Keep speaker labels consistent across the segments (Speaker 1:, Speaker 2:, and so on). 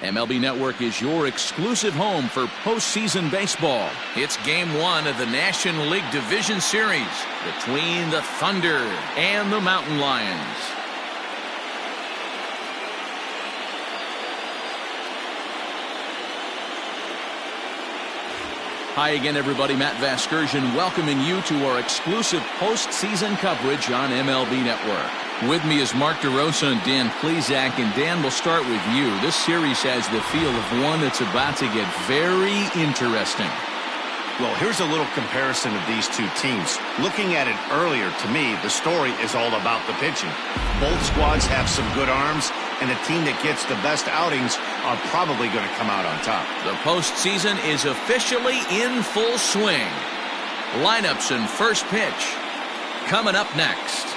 Speaker 1: MLB Network is your exclusive home for postseason baseball. It's Game 1 of the National League Division Series between the Thunder and the Mountain Lions. Hi again, everybody. Matt Vasgersian welcoming you to our exclusive postseason coverage on MLB Network. With me is Mark DeRosa and Dan Plesac. And Dan, we'll start with you. This series has the feel of one that's about to get very interesting.
Speaker 2: Well, here's a little comparison of these two teams. Looking at it earlier, to me, the story is all about the pitching. Both squads have some good arms, and the team that gets the best outings are probably going to come out on top.
Speaker 1: The postseason is officially in full swing. Lineups and first pitch coming up next.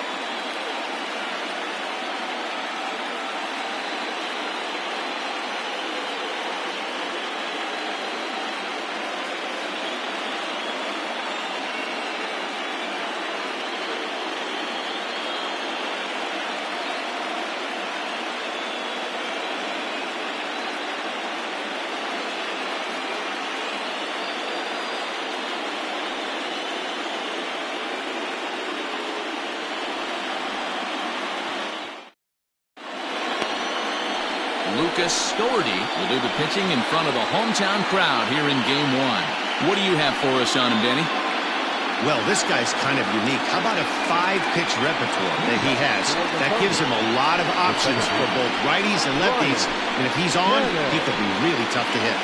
Speaker 1: Lucas Stoerty will do the pitching in front of the hometown crowd here in Game 1. What do you have for us on him, Danny?
Speaker 2: Well, this guy's kind of unique. How about a 5-pitch repertoire that he has? That gives him a lot of options for both righties and lefties. And if he's on, he could be really tough to hit.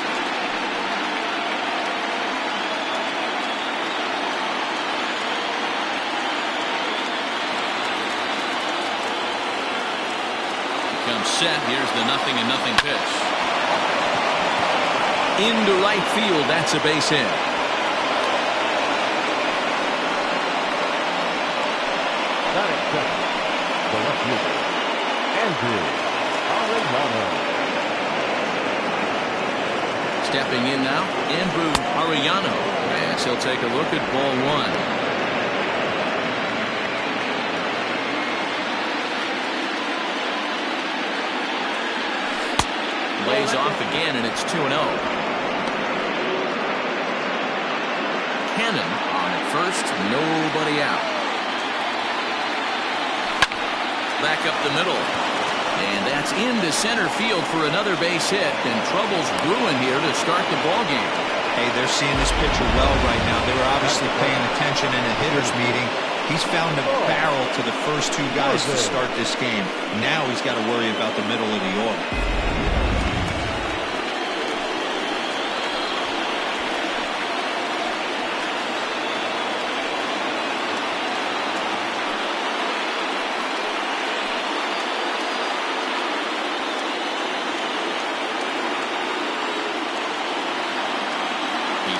Speaker 1: Set. Here's the 0-0 pitch. Into right field. That's a base hit.
Speaker 3: Batting second, the left fielder, Andrew Arellano.
Speaker 1: Stepping in now, Andrew Arellano. As he'll take a look at ball 1. Lays off again, and it's 2-0. Cannon on at first, nobody out. Back up the middle. And that's into center field for another base hit. And trouble's brewing here to start the ball game.
Speaker 4: Hey, they're seeing this pitcher well right now. They were obviously paying attention in a hitter's meeting. He's found a barrel to the first two guys to start this game. Now he's got to worry about the middle of the order.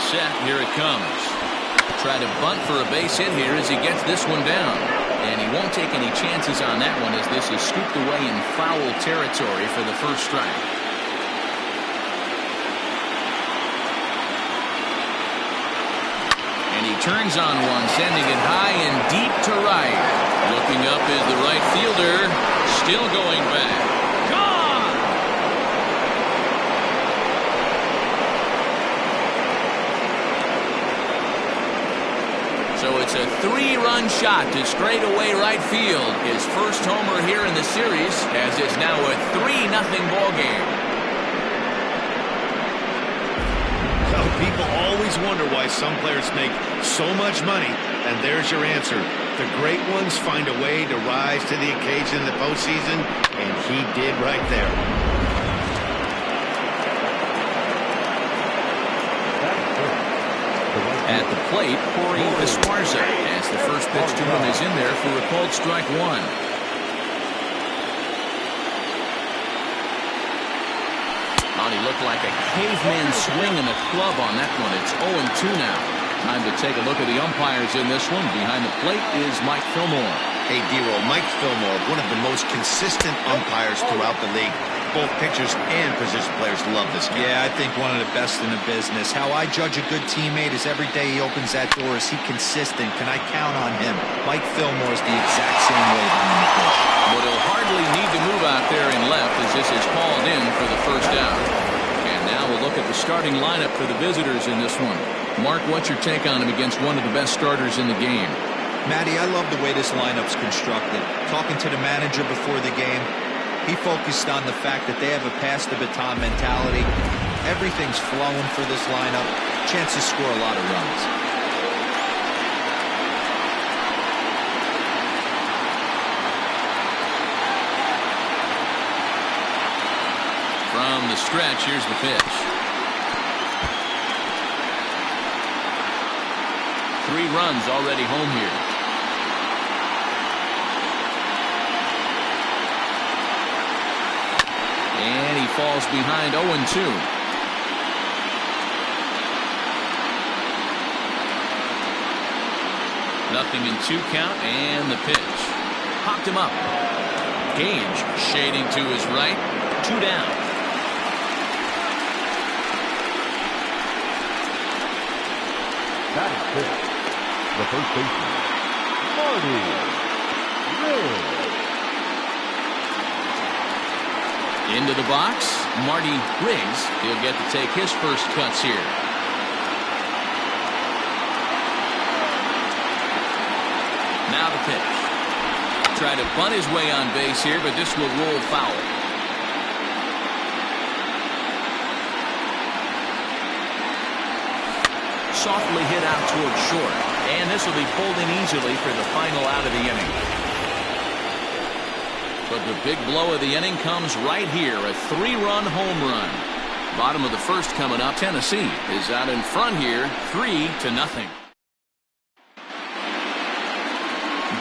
Speaker 1: Set. Here it comes. Try to bunt for a base hit here as he gets this one down. And he won't take any chances on that one as this is scooped away in foul territory for the first strike. And he turns on one, sending it high and deep to right. Looking up is the right fielder. Still going back. So it's a 3-run shot to straightaway right field. His first homer here in the series, as it's now a 3-0 ball game.
Speaker 2: Well, people always wonder why some players make so much money, and there's your answer. The great ones find a way to rise to the occasion in the postseason, and he did right there.
Speaker 1: At the plate, Corey Esparza, as the first pitch to him is in there for a called strike 1. Oh, he looked like a caveman swing and a club on that one. It's 0-2 now. Time to take a look at the umpires in this one. Behind the plate is Mike Fillmore.
Speaker 2: Hey, D-Roll, Mike Fillmore, one of the most consistent umpires throughout the league. both pitchers and position players love this guy.
Speaker 4: Yeah, I think one of the best in the business. How I judge a good teammate is every day he opens that door. Is he consistent? Can I count on him? Mike Fillmore is the exact same way behind the dish.
Speaker 1: But he'll hardly need to move out there in left as this is called in for the first out. And now we'll look at the starting lineup for the visitors in this one. Mark, what's your take on him against one of the best starters in the game?
Speaker 4: Matty, I love the way this lineup's constructed. Talking to the manager before the game, he focused on the fact that they have a pass-the-baton mentality. Everything's flowing for this lineup. Chance to score a lot of runs.
Speaker 1: From the stretch, here's the pitch. 3 runs already home here. And he falls behind 0-2. Nothing in 2 count, and the pitch. Popped him up. Gage shading to his right. 2 down.
Speaker 3: That is pitch. The first baseman, Marty Riggs.
Speaker 1: Into the box, Marty Riggs. He'll get to take his first cuts here. Now the pitch. Try to bunt his way on base here, but this will roll foul. Softly hit out towards short, and this will be pulled in easily for the final out of the inning. But the big blow of the inning comes right here, a 3-run home run. Bottom of the first coming up. Tennessee is out in front here, 3-0.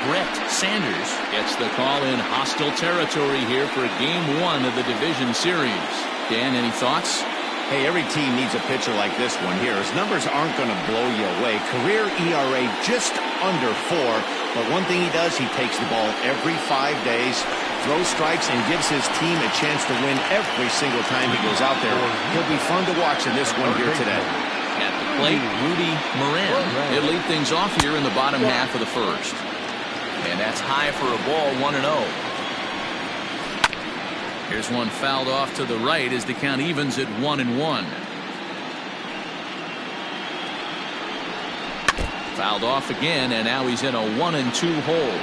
Speaker 1: Brett Sanders gets the call in hostile territory here for Game 1 of the division series. Dan, any thoughts?
Speaker 2: Hey, every team needs a pitcher like this one here. His numbers aren't going to blow you away. Career ERA just under 4. But one thing he does, he takes the ball every 5 days, throws strikes, and gives his team a chance to win every single time he goes out there. He'll be fun to watch in this one here today.
Speaker 1: At the plate, Rudy Moran. He'll lead things off here in the bottom half of the first. And that's high for a ball, 1-0. Here's one fouled off to the right as the count evens at 1-1. Fouled off again, and now he's in a 1-2 hole.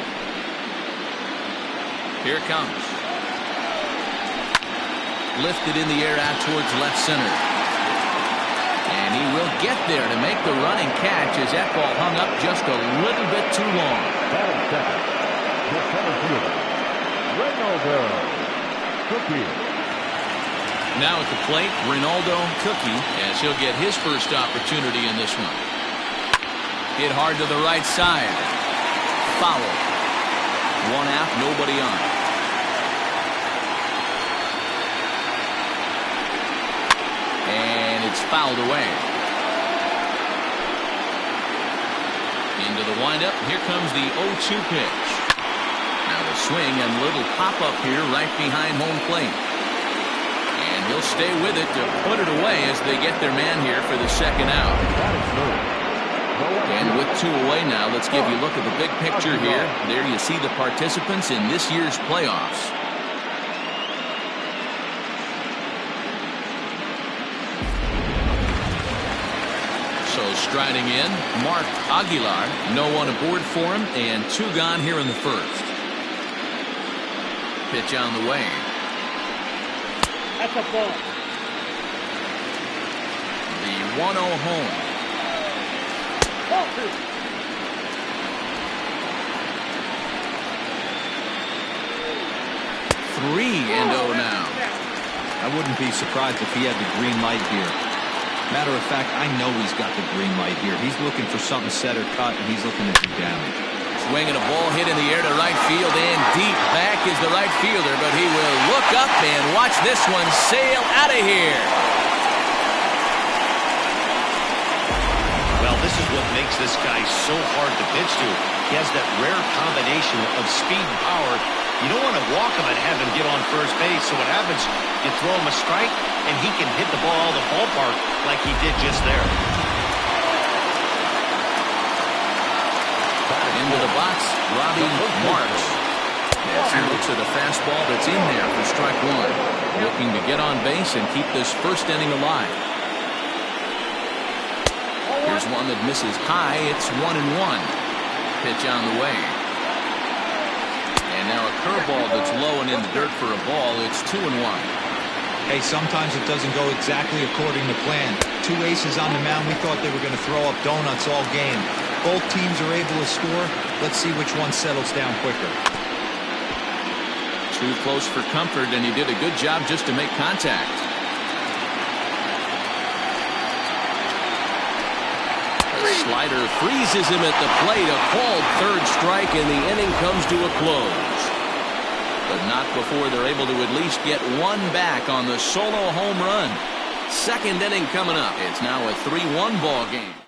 Speaker 1: Here it comes. Lifted in the air out towards left center. And he will get there to make the running catch as that ball hung up just a little bit too long.
Speaker 3: Batting second, the center fielder, Reynolds. Cookie.
Speaker 1: Now at the plate, Ronaldo Cookie, as he'll get his first opportunity in this one. Hit hard to the right side. Foul. 1 out, nobody on. And it's fouled away. Into the windup. Here comes the 0-2 pitch. Now the swing and little pop-up here right behind home plate. And he'll stay with it to put it away as they get their man here for the second out. And with 2 away now, let's give you a look at the big picture here. There you see the participants in this year's playoffs. So striding in, Mark Aguilar. No one aboard for him, and 2 gone here in the first. Pitch on the way.
Speaker 5: That's a ball.
Speaker 1: The 1-0 home. 3-0 now.
Speaker 4: I wouldn't be surprised if he had the green light here. Matter of fact, I know he's got the green light here. He's looking for something set or cut, and he's looking to do damage.
Speaker 1: Swinging a ball hit in the air to right field, and deep back is the right fielder, but he will look up and watch this one sail out of here.
Speaker 2: Well, this is what makes this guy so hard to pitch to. He has that rare combination of speed and power, You don't want to walk him and have him get on first base. So what happens, you throw him a strike, and he can hit the ball out of the ballpark like he did just there.
Speaker 1: Into the box, Robbie Marks. As he looks at a fastball that's in there for strike one. Looking to get on base and keep this first inning alive. Here's one that misses high. It's 1-1. Pitch on the way. And now a curveball that's low and in the dirt for a ball. It's 2-1.
Speaker 4: Hey, sometimes it doesn't go exactly according to plan. Two aces on the mound. We thought they were going to throw up donuts all game. Both teams are able to score. Let's see which one settles down quicker.
Speaker 1: Too close for comfort, and he did a good job just to make contact. The slider freezes him at the plate. A called third strike, and the inning comes to a close. But not before they're able to at least get one back on the solo home run. Second inning coming up. It's now a 3-1 ball game.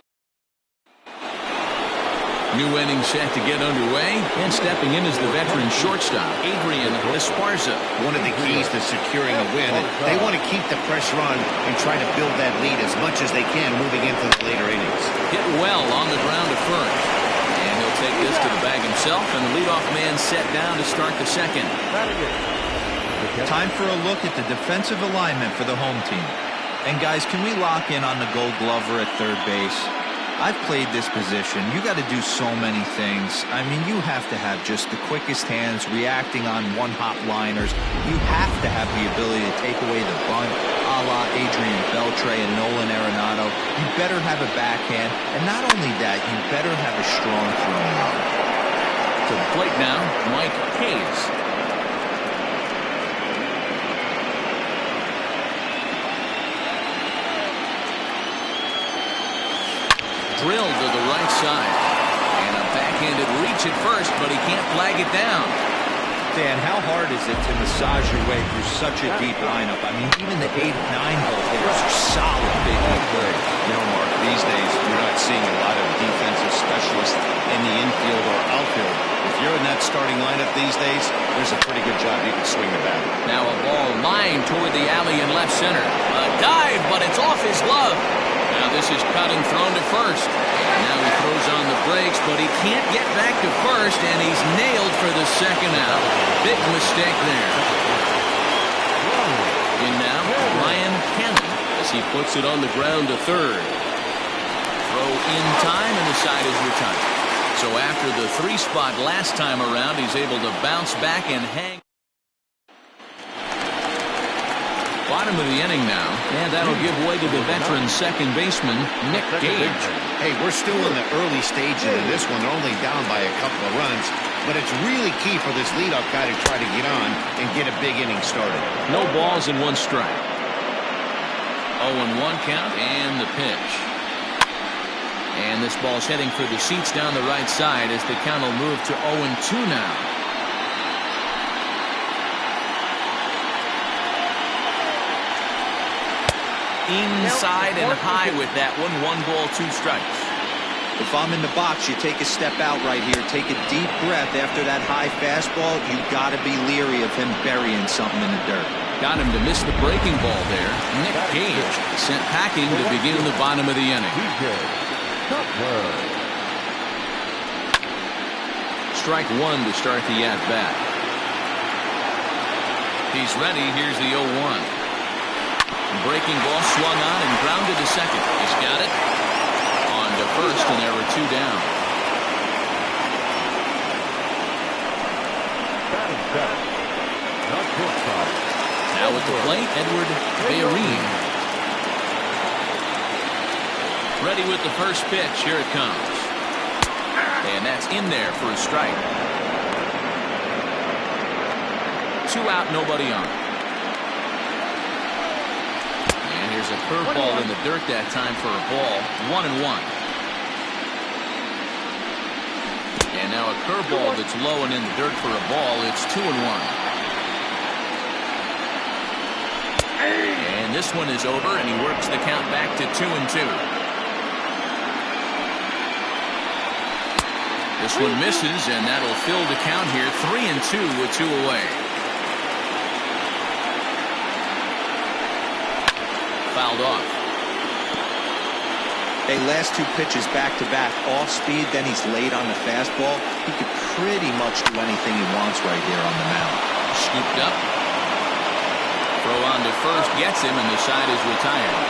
Speaker 1: New inning set to get underway, and stepping in is the veteran shortstop, Adrian Esparza.
Speaker 2: One of the keys to securing a win, they want to keep the pressure on and try to build that lead as much as they can moving into the later innings.
Speaker 1: Hit well on the ground to first. And he'll take this to the bag himself, and the leadoff man set down to start the second.
Speaker 4: Time for a look at the defensive alignment for the home team. And guys, can we lock in on the Gold Glover at third base? I've played this position. You got to do so many things. I mean, you have to have just the quickest hands, reacting on one-hop liners. You have to have the ability to take away the bunt, a la Adrian Beltre and Nolan Arenado. You better have a backhand, and not only that, you better have a strong throwing arm.
Speaker 1: To the plate now, Mike Hayes. Drilled to the right side. And a backhanded reach at first, but he can't flag it down.
Speaker 4: Dan, how hard is it to massage your way through such a deep lineup? I mean, even the 8-9 hole hitters are solid big league players.
Speaker 2: You know, Mark, these days you're not seeing a lot of defensive specialists in the infield or outfield. If you're in that starting lineup these days, there's a pretty good job you can swing the bat.
Speaker 1: Now a ball lined toward the alley in left center. A dive, but it's off his glove. Now this is cut and thrown to first. Now he throws on the brakes, but he can't get back to first, and he's nailed for the second out. Big mistake there. In now, Ryan Cannon as he puts it on the ground to third. Throw in time, and the side is retired. So after the 3-spot last time around, he's able to bounce back and hang. Bottom of the inning now, and that'll give way to the veteran second baseman, Nick Gage.
Speaker 2: Hey, we're still in the early stages of this one. They're only down by a couple of runs, but it's really key for this leadoff guy to try to get on and get a big inning started.
Speaker 1: No balls and one strike. 0-1 count, and the pitch. And this ball's heading for the seats down the right side as the count will move to 0-2 now. Inside and high with that one. 1 ball, 2 strikes.
Speaker 4: If I'm in the box, you take a step out right here. Take a deep breath after that high fastball. You got to be leery of him burying something in the dirt.
Speaker 1: Got him to miss the breaking ball there. Nick Gage sent packing to begin the bottom of the inning. Strike 1 to start the at-bat. He's ready. Here's the 0-1. Breaking ball swung on and grounded to second. He's got it. On to first, and there were 2 down. Now at the plate, Edward Bayreen. Ready with the first pitch. Here it comes. And that's in there for a strike. 2 out, nobody on. There's a curveball in the dirt that time for a ball. 1-1. And now a curveball that's low and in the dirt for a ball. It's 2-1. And this one is over, and he works the count back to 2-2. This one misses, and that'll fill the count here. 3-2 with 2 away. Fouled off.
Speaker 4: Hey, last 2 pitches back-to-back, off speed, then he's late on the fastball. He could pretty much do anything he wants right there on the mound.
Speaker 1: Scooped up. Throw on to first gets him, and the side is retired.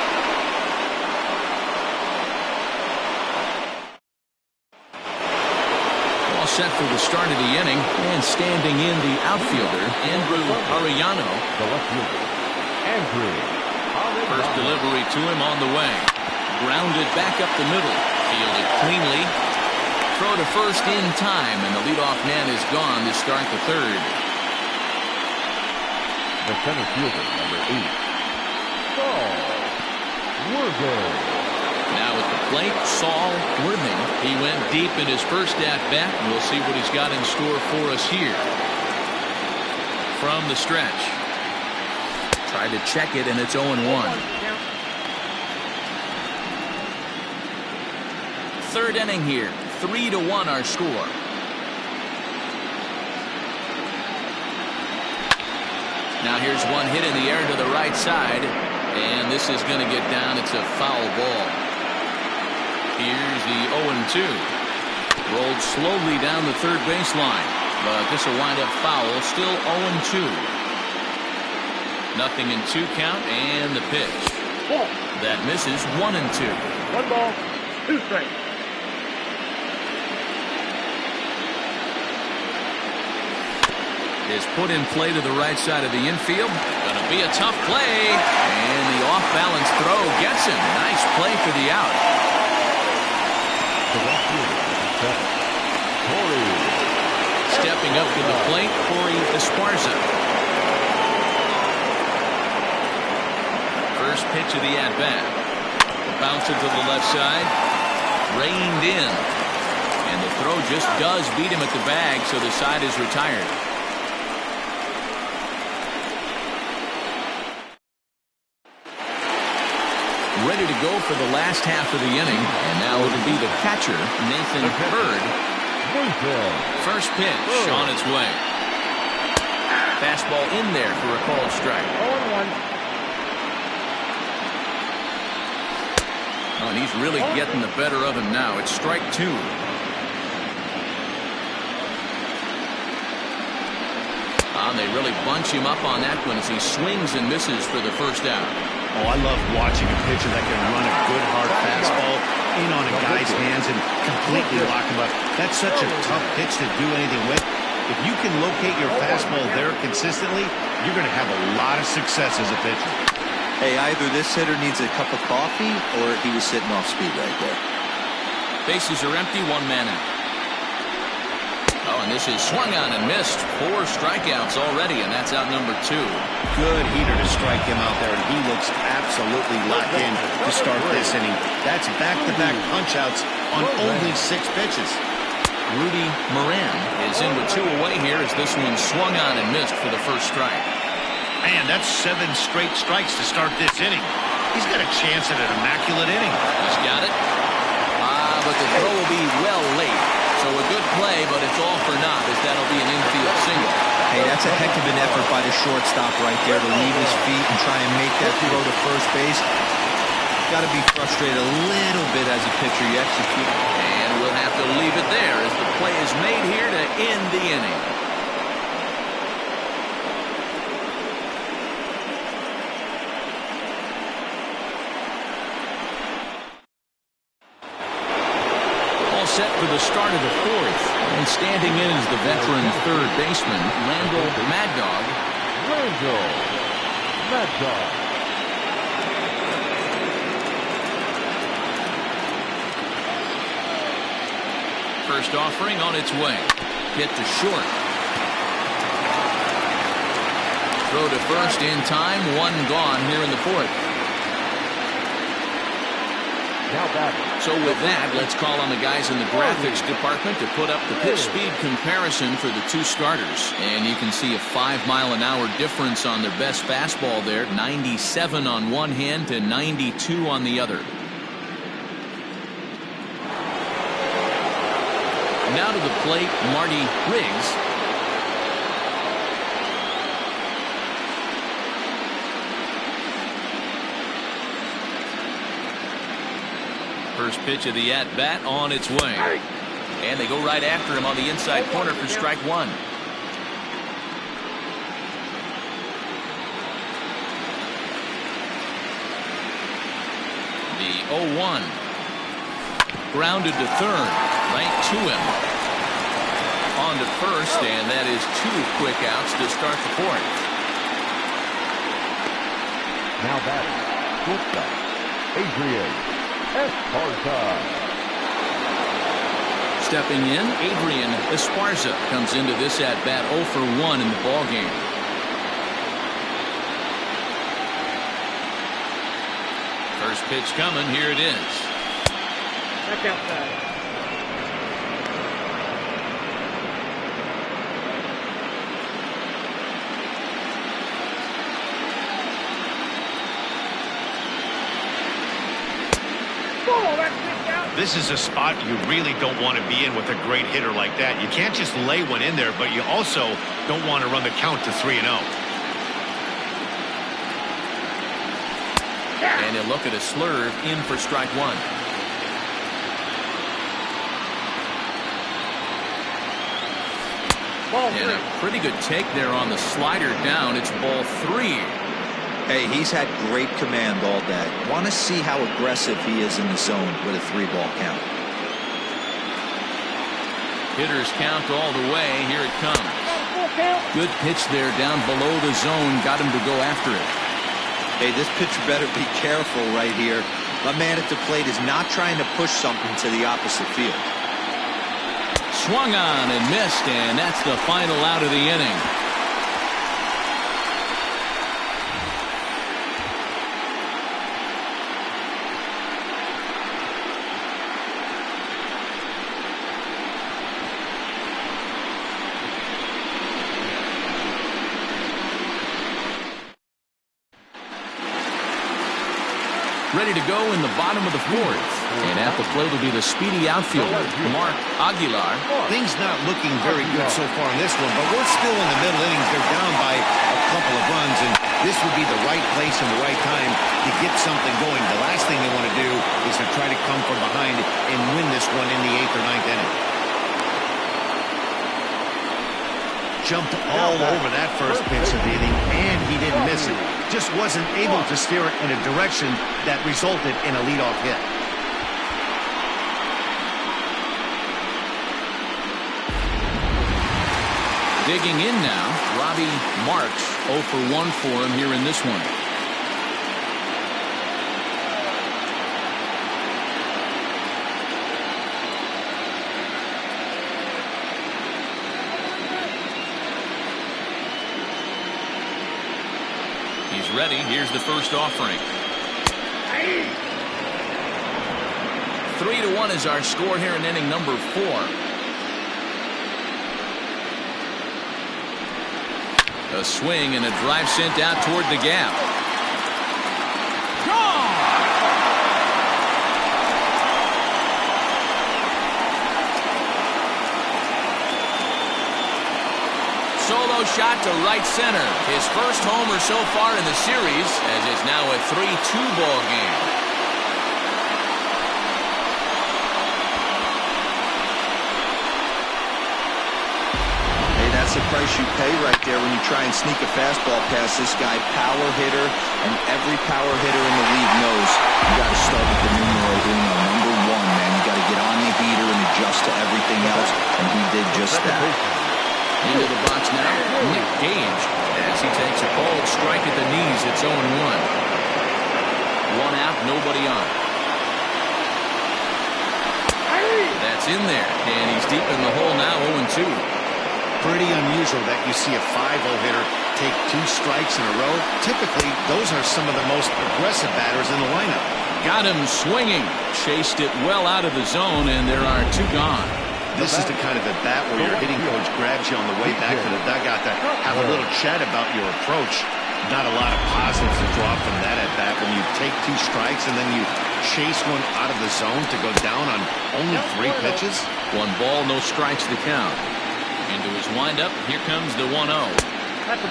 Speaker 1: All set for the start of the inning, and standing in the outfielder, Andrew Arellano.
Speaker 3: The left fielder, Andrew.
Speaker 1: First delivery to him on the way. Grounded back up the middle. Fielded cleanly. Throw to first in time, and the leadoff man is gone to start the third.
Speaker 3: The center fielder, number 8, Saul Worthing.
Speaker 1: Now at the plate, Saul Worthing. He went deep in his first at-bat, and we'll see what he's got in store for us here. From the stretch. Tried to check it, and it's 0-1. Third inning here. 3-1 our score. Now here's one hit in the air to the right side, and this is going to get down. It's a foul ball. Here's the 0-2. Rolled slowly down the third baseline, but this will wind up foul. Still 0-2. Nothing in 2 count, and the pitch. That misses. 1-2.
Speaker 5: 1 ball, 2 strikes.
Speaker 1: Is put in play to the right side of the infield. Going to be a tough play. And the off-balance throw gets him. Nice play for the out.
Speaker 3: The left fielder, Corey.
Speaker 1: Stepping up to the plate, Corey Esparza. First pitch of the at-bat. Bouncer to the left side. Reined in. And the throw just does beat him at the bag, so the side is retired. Ready to go for the last half of the inning, and now it'll be the catcher, Nathan Bird. First pitch on its way. Fastball in there for a called strike.
Speaker 5: 0-1.
Speaker 1: Oh, and he's really getting the better of him now. It's strike 2. They really bunch him up on that one as he swings and misses for the first out.
Speaker 2: Oh, I love watching a pitcher that can run a good hard fastball in on a guy's hands and completely lock him up. That's such a tough pitch to do anything with. If you can locate your fastball there consistently, you're going to have a lot of success as a pitcher.
Speaker 4: Hey, either this hitter needs a cup of coffee or he was sitting off speed right there.
Speaker 1: Bases are empty, 1 man out. Oh, and this is swung on and missed. 4 strikeouts already, and that's out number 2.
Speaker 2: Good heater to strike him out there, and he looks absolutely locked in to start this inning. That's back-to-back punch-outs on only 6 pitches.
Speaker 1: Rudy Moran is in with 2 away here as this one swung on and missed for the first strike.
Speaker 2: Man, that's 7 straight strikes to start this inning. He's got a chance at an immaculate inning.
Speaker 1: He's got it. But the throw will be well late. So a good play, but it's all for naught as that'll be an infield single.
Speaker 4: Hey, that's a heck of an effort by the shortstop right there to leave his feet and try and make that throw to first base. Got to be frustrated a little bit as a pitcher. You execute.
Speaker 1: And we'll have to leave it there as the play is made here to end the inning. Set for the start of the 4th, and standing in is the veteran third baseman, Randall Mad Dog. First offering on its way. Hit to short. Throw to first in time. 1 gone here in the 4th. So with that, let's call on the guys in the graphics department to put up the pitch speed comparison for the 2 starters. And you can see a 5-mile-an-hour difference on their best fastball there. 97 on one hand to 92 on the other. Now to the plate, Marty Riggs. First pitch of the at-bat on its way. And they go right after him on the inside corner for strike one. The 0-1. Grounded to third. Right to him. On to first, and that is 2 quick outs to start the fourth.
Speaker 3: Now batting, shortstop, Adrian Esparza.
Speaker 1: Stepping in, Adrian Esparza comes into this at-bat 0 for 1 in the ballgame. First pitch coming, here it is.
Speaker 5: Back outside.
Speaker 2: This is a spot you really don't want to be in with a great hitter like that. You can't just lay one in there, but you also don't want to run the count to 3-0.
Speaker 1: And he'll look at a slurve in for strike one. And a pretty good take there on the slider down. It's ball 3.
Speaker 4: Hey, he's had great command all day. Want to see how aggressive he is in the zone with a 3-ball count.
Speaker 1: Hitters count all the way. Here it comes. Good pitch there down below the zone. Got him to go after it.
Speaker 4: Hey, this pitcher better be careful right here. My man at the plate is not trying to push something to the opposite field.
Speaker 1: Swung on and missed, and that's the final out of the inning. Ready to go in the bottom of the fourth. And at the plate will be the speedy outfielder, Mark Aguilar.
Speaker 2: Things not looking very good so far in this one, but we're still in the middle innings. They're down by a couple of runs, and this would be the right place and the right time to get something going. The last thing they want to do is to try to come from behind and win this one in the 8th or 9th inning. Jumped all over that first pitch of the inning, and he didn't miss it. Just wasn't able to steer it in a direction that resulted in a leadoff hit.
Speaker 1: Digging in now, Robbie Marks. 0 for 1 for him here in this one. He's ready. Here's the first offering. 3-1 is our score here in inning number 4. A swing and a drive sent out toward the gap. Gone! Solo shot to right center. His first homer so far in the series, as it's now a 3-2 ball game.
Speaker 4: That's the price you pay right there when you try and sneak a fastball past this guy. Power hitter, and every power hitter in the league knows you got to start with the numero uno, number 1, man. You got to get on the heater and adjust to everything else, and he did just that.
Speaker 1: Into the box now, Nick Gage, as he takes a cold strike at the knees. It's 0-1. 1 out, nobody on. That's in there, and he's deep in the hole now, 0-2.
Speaker 2: Pretty unusual that you see a 5-0 hitter take 2 strikes in a row. Typically, those are some of the most aggressive batters in the lineup.
Speaker 1: Got him swinging. Chased it well out of the zone, and there are 2 gone.
Speaker 2: This is the kind of at bat where your hitting coach grabs you on the way back to the dugout to have a little chat about your approach. Not a lot of positives to draw from that at bat when you take 2 strikes and then you chase one out of the zone to go down on Only 3 pitches?
Speaker 1: 1 ball, no strikes to count. Into his windup, here comes the 1-0.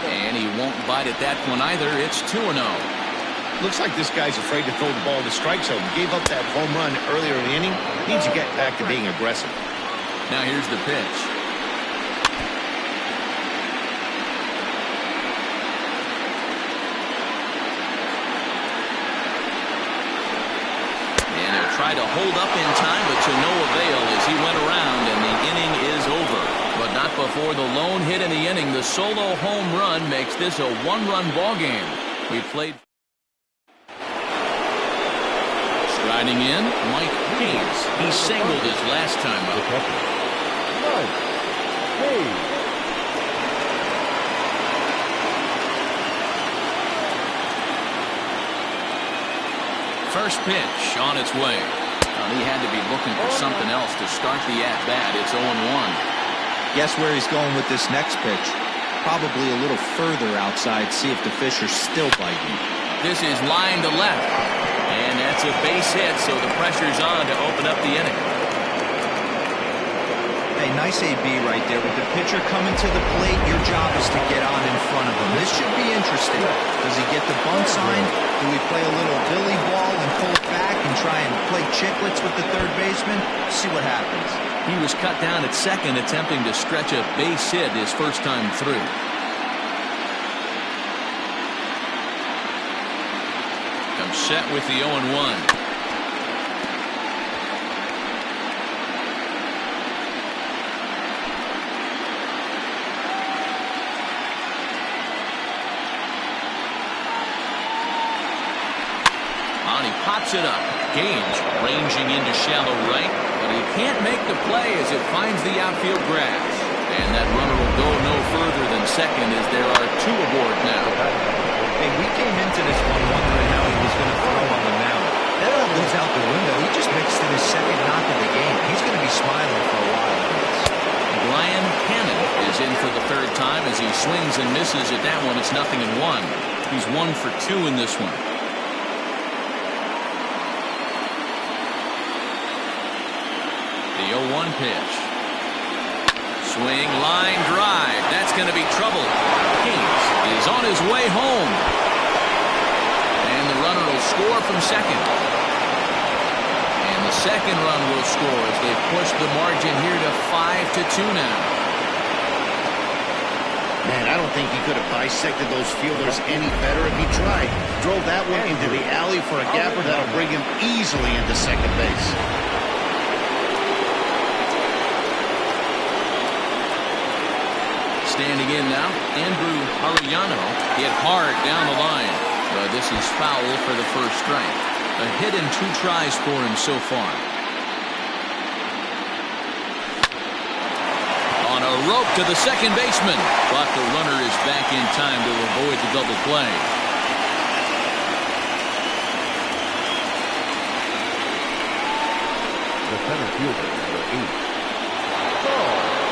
Speaker 1: And he won't bite at that one either. It's 2-0.
Speaker 2: Looks like this guy's afraid to throw the ball in the strike zone. Gave up that home run earlier in the inning. Needs to get back to being aggressive.
Speaker 1: Now here's the pitch. And he'll try to hold up in time, but to no avail as he went around, and the inning is over. But not before the lone hit in the inning. The solo home run makes this a 1-run ball game. We played. Striding in, Mike Hayes. He singled his last time up. First pitch on its way. Well, he had to be looking for something else to start the at-bat. It's 0-1.
Speaker 4: Guess where he's going with this next pitch? Probably a little further outside. See if the fish are still biting.
Speaker 1: This is line to left. And that's a base hit, so the pressure's on to open up the inning.
Speaker 4: Hey, nice AB right there. With the pitcher coming to the plate, your job is to get on in front of him. This should be interesting. Does he get the bunt sign? Do we play a little billy ball and pull it back and try and play chicklets with the third baseman? See what happens.
Speaker 1: He was cut down at second, attempting to stretch a base hit his first time through. Comes set with the 0-1. He pops it up. Gage ranging into shallow right, but he can't make the play as it finds the outfield grass. And that runner will go no further than second as there are 2 aboard now.
Speaker 4: Hey, we came into this one wondering how he was going to throw on the mound. That all goes out the window. He just mixed in his second knock of the game. He's going to be smiling for a while.
Speaker 1: Brian Hannon is in for the 3rd time as he swings and misses at that one. It's 0-1. He's 1 for 2 in this one. The 0-1 pitch. Swing, line drive. That's going to be trouble. Hayes is on his way home. And the runner will score from second. And the second run will score as they've pushed the margin here to 5-2 now.
Speaker 2: Man, I don't think he could have bisected those fielders any better if he tried. Drove that one into the alley for a gapper that'll bring him easily into second base.
Speaker 1: Standing in now, Andrew Arellano hit hard down the line. But this is foul for the first strike. A hit in 2 tries for him so far. On a rope to the second baseman. But the runner is back in time to avoid the double play.
Speaker 3: The center fielder, number 8.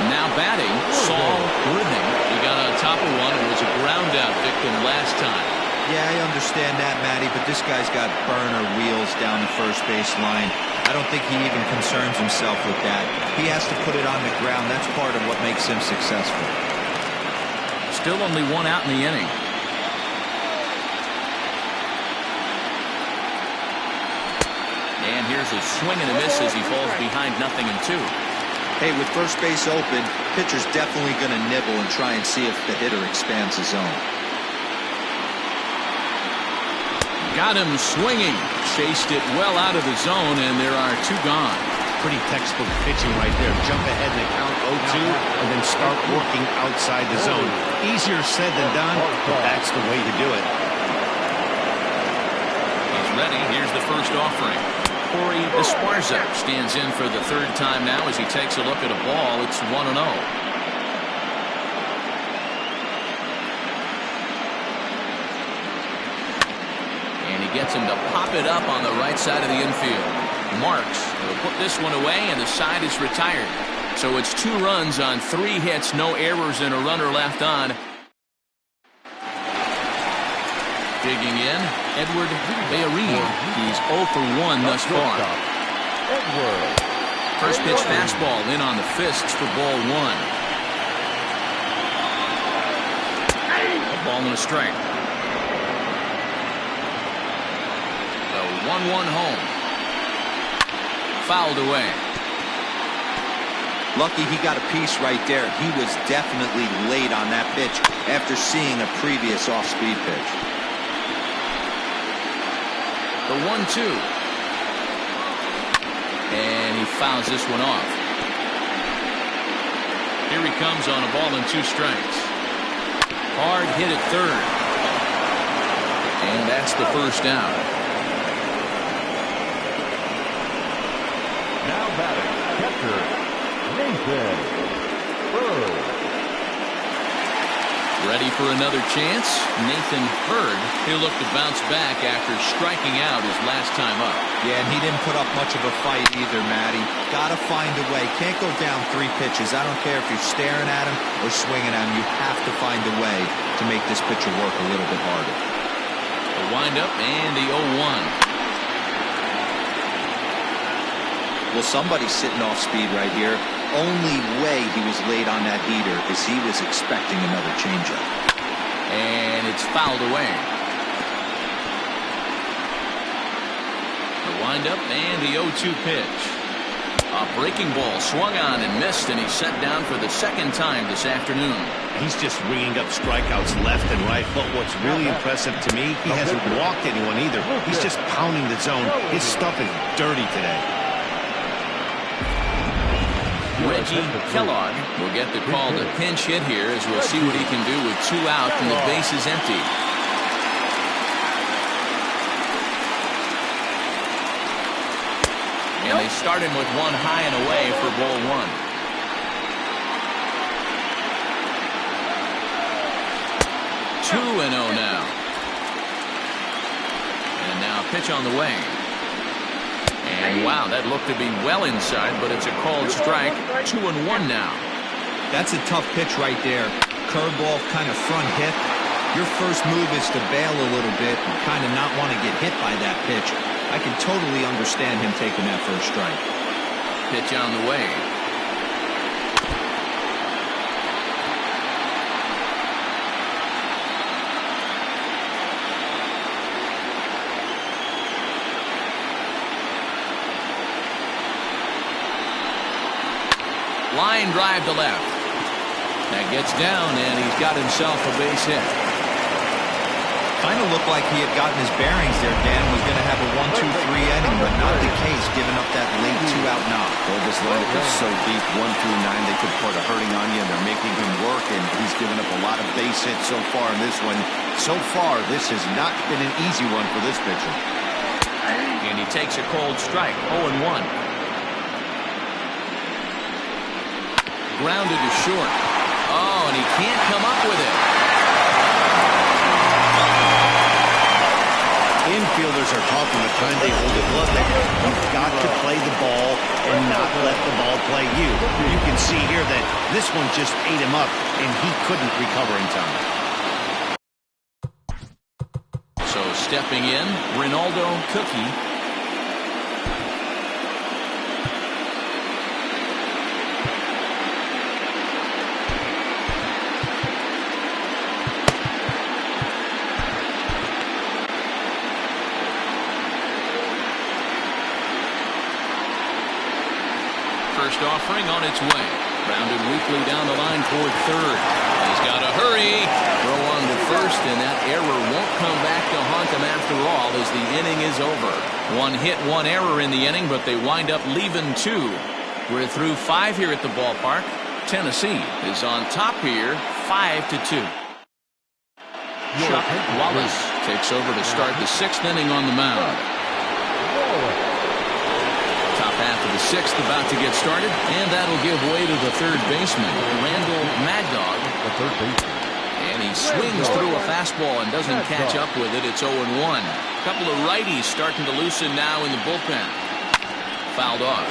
Speaker 1: Now batting, Saul Gooding. He got on top of one and was a ground-out victim last time.
Speaker 4: Yeah, I understand that, Matty, but this guy's got burner wheels down the first base line. I don't think he even concerns himself with that. He has to put it on the ground. That's part of what makes him successful.
Speaker 1: Still only 1 out in the inning. And here's a swing and a miss as he falls behind 0-2.
Speaker 4: Hey, with first base open, pitcher's definitely going to nibble and try and see if the hitter expands his zone.
Speaker 1: Got him swinging. Chased it well out of the zone, and there are 2 gone.
Speaker 2: Pretty textbook pitching right there. Jump ahead in the count 0-2 and then start working outside the zone. Easier said than done, but that's the way to do it.
Speaker 1: He's ready. Here's the first offering. Corey Esparza stands in for the 3rd time now as he takes a look at a ball. It's 1-0. And he gets him to pop it up on the right side of the infield. Marks will put this one away, and the side is retired. So it's 2 runs on 3 hits, no errors, and a runner left on. Digging in, Edward Bayerin. He's 0 for 1 thus far. First pitch fastball in on the fists for ball one. A ball and a strike. The 1-1 home. Fouled away.
Speaker 4: Lucky he got a piece right there. He was definitely late on that pitch after seeing a previous off-speed pitch.
Speaker 1: The 1-2. And he fouls this one off. Here he comes on a ball and 2 strikes. Hard hit at third. And that's the first out.
Speaker 3: Now batting, catcher Nathan Bird.
Speaker 1: Ready for another chance? Nathan Bird. He'll look to bounce back after striking out his last time up.
Speaker 4: Yeah, and he didn't put up much of a fight either, Matty. Gotta find a way. Can't go down 3 pitches. I don't care if you're staring at him or swinging at him. You have to find a way to make this pitcher work a little bit harder.
Speaker 1: The windup and the 0-1.
Speaker 4: Well, somebody's sitting off speed right here. Only way he was late on that heater is he was expecting another changeup.
Speaker 1: And it's fouled away. The windup and the 0-2 pitch. A breaking ball swung on and missed, and he's set down for the second time this afternoon.
Speaker 2: He's just ringing up strikeouts left and right, but what's really impressive to me, he hasn't walked anyone either. He's just pounding the zone. His stuff is dirty today.
Speaker 1: Reggie Kellogg will get the call to pinch hit here, as we'll see what he can do with 2 out and the base is empty. And they start him with 1 high and away for ball 1. Two and 0 now. And now pitch on the way. And wow, that looked to be well inside, but it's a called strike. 2-1 now.
Speaker 4: That's a tough pitch right there. Curveball, kind of front hip. Your first move is to bail a little bit and kind of not want to get hit by that pitch. I can totally understand him taking that first strike.
Speaker 1: Pitch on the way. Line drive to left. That gets down, and he's got himself a base hit.
Speaker 4: Kind of looked like he had gotten his bearings there, Dan. Was going to have a 1-2-3 inning, but not the case, giving up that late 2-out knock.
Speaker 6: Well, this lineup is so deep, 1 through 9, they could put a hurting on you, and they're making him work, and he's given up a lot of base hits so far in this one. So far, this has not been an easy one for this pitcher.
Speaker 1: And he takes a cold strike, 0-1. Grounded to short. Oh, and he can't come up with it.
Speaker 2: Infielders are taught from the time they hold the glove that you've got to play the ball and not let the ball play you. You can see here that this one just ate him up, and he couldn't recover in time.
Speaker 1: So stepping in, Ronaldo Cookie. First offering on its way. Rounded weakly down the line toward third. He's got to hurry. Throw on to first, and that error won't come back to haunt them after all as the inning is over. 1 hit, 1 error in the inning, but they wind up leaving 2. We're through 5 here at the ballpark. Tennessee is on top here, 5-2. Chuck Wallace takes over to start the 6th inning on the mound. Top half of the 6th about to get started, and that'll give way to the third baseman, Randall Mad Dog.
Speaker 3: The third baseman.
Speaker 1: And he swings through a fastball and doesn't catch up with it. It's 0-1. A couple of righties starting to loosen now in the bullpen. Fouled off.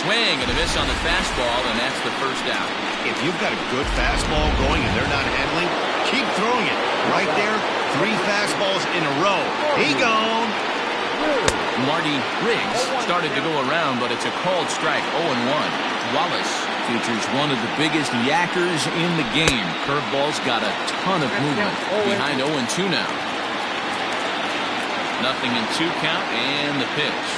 Speaker 1: Swing and a miss on the fastball, and that's the first out.
Speaker 2: If you've got a good fastball going and they're not balls in a row. He gone.
Speaker 1: Marty Riggs started to go around, but it's a called strike. 0-1. Wallace features one of the biggest yackers in the game. Curveball's got a ton of movement. Behind 0-2 now. 0-2 count and the pitch.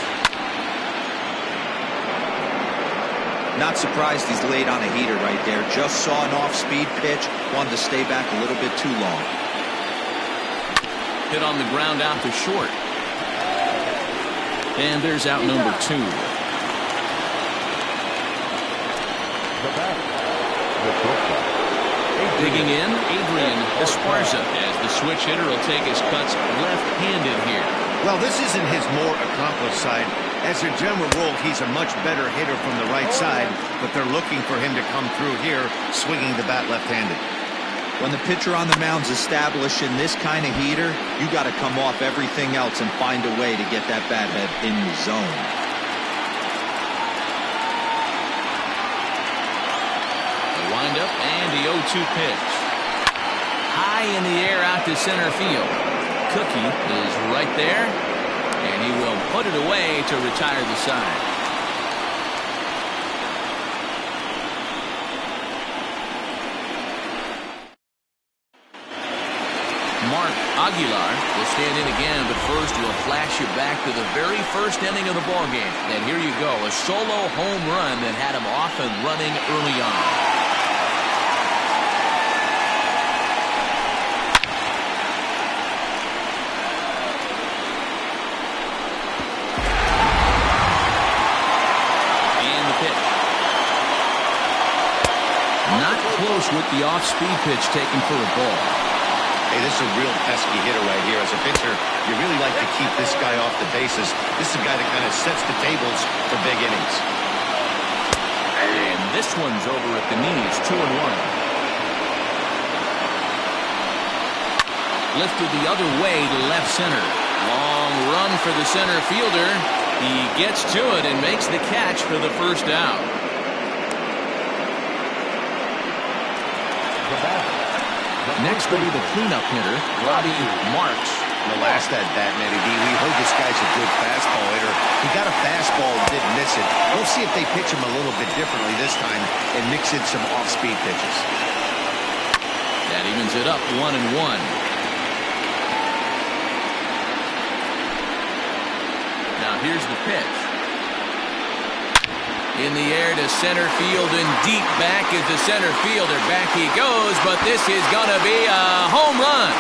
Speaker 4: Not surprised he's laid on a heater right there. Just saw an off-speed pitch. Wanted to stay back a little bit too long.
Speaker 1: Hit on the ground out to short. And there's out number 2. Digging in, Adrian Esparza, as the switch hitter will take his cuts left-handed here.
Speaker 2: Well, this isn't his more accomplished side. As a general rule, he's a much better hitter from the right side, but they're looking for him to come through here, swinging the bat left-handed.
Speaker 4: When the pitcher on the mound's establishing this kind of heater, you got to come off everything else and find a way to get that bat head in the zone.
Speaker 1: The windup and the 0-2 pitch. High in the air out to center field. Cookie is right there, and he will put it away to retire the side. Mark Aguilar will stand in again, but first we'll flash you back to the very first inning of the ballgame. And here you go, a solo home run that had him off and running early on. And the pitch. Not close with the off-speed pitch taken for a ball.
Speaker 2: Hey, this is a real pesky hitter right here. As a pitcher, you really like to keep this guy off the bases. This is a guy that kind of sets the tables for big innings.
Speaker 1: And this one's over at the knees, 2-1. Lifted the other way to left center. Long run for the center fielder. He gets to it and makes the catch for the first out. Next will be the cleanup hitter, Robbie Marks.
Speaker 2: The last at bat, Matty D, we heard this guy's a good fastball hitter. He got a fastball and didn't miss it. We'll see if they pitch him a little bit differently this time and mix in some off-speed pitches.
Speaker 1: That evens it up, 1-1. Now here's the pitch. In the air to center field and deep back is the center fielder. Back he goes, but this is going to be a home run.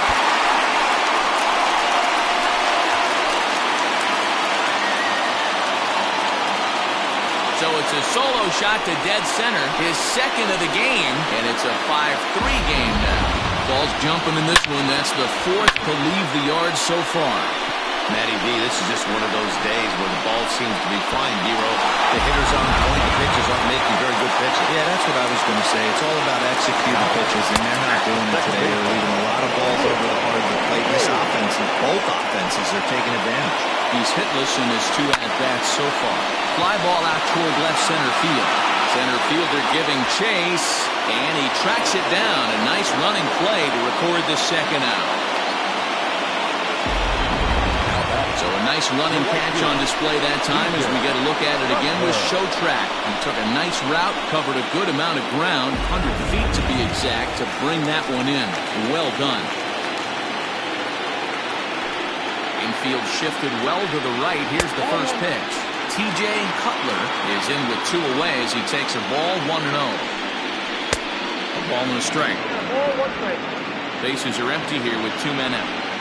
Speaker 1: So it's a solo shot to dead center, his second of the game, and it's a 5-3 game now. Ball's jumping in this one. That's the fourth to leave the yard so far.
Speaker 2: Matty B, this is just one of those days where the ball seems to be flying, D-Row. The hitter's on point, the pitchers aren't making very good pitches.
Speaker 4: Yeah, that's what I was going to say. It's all about executing pitches, and they're not doing it today. They're leaving a lot of balls over the heart of the plate. This offense, both offenses, are taking advantage.
Speaker 1: He's hitless in his 2 at-bats so far. Fly ball out toward left center field. Center fielder giving chase, and he tracks it down. A nice running play to record the second out. So a nice running catch on display that time as we get a look at it again with Show Track. He took a nice route, covered a good amount of ground, 100 feet to be exact, to bring that one in. Well done. Infield shifted well to the right. Here's the first pitch. T.J. Cutler is in with 2 away as he takes a ball, 1-0. A ball and a strike. Bases are empty here with 2 men out.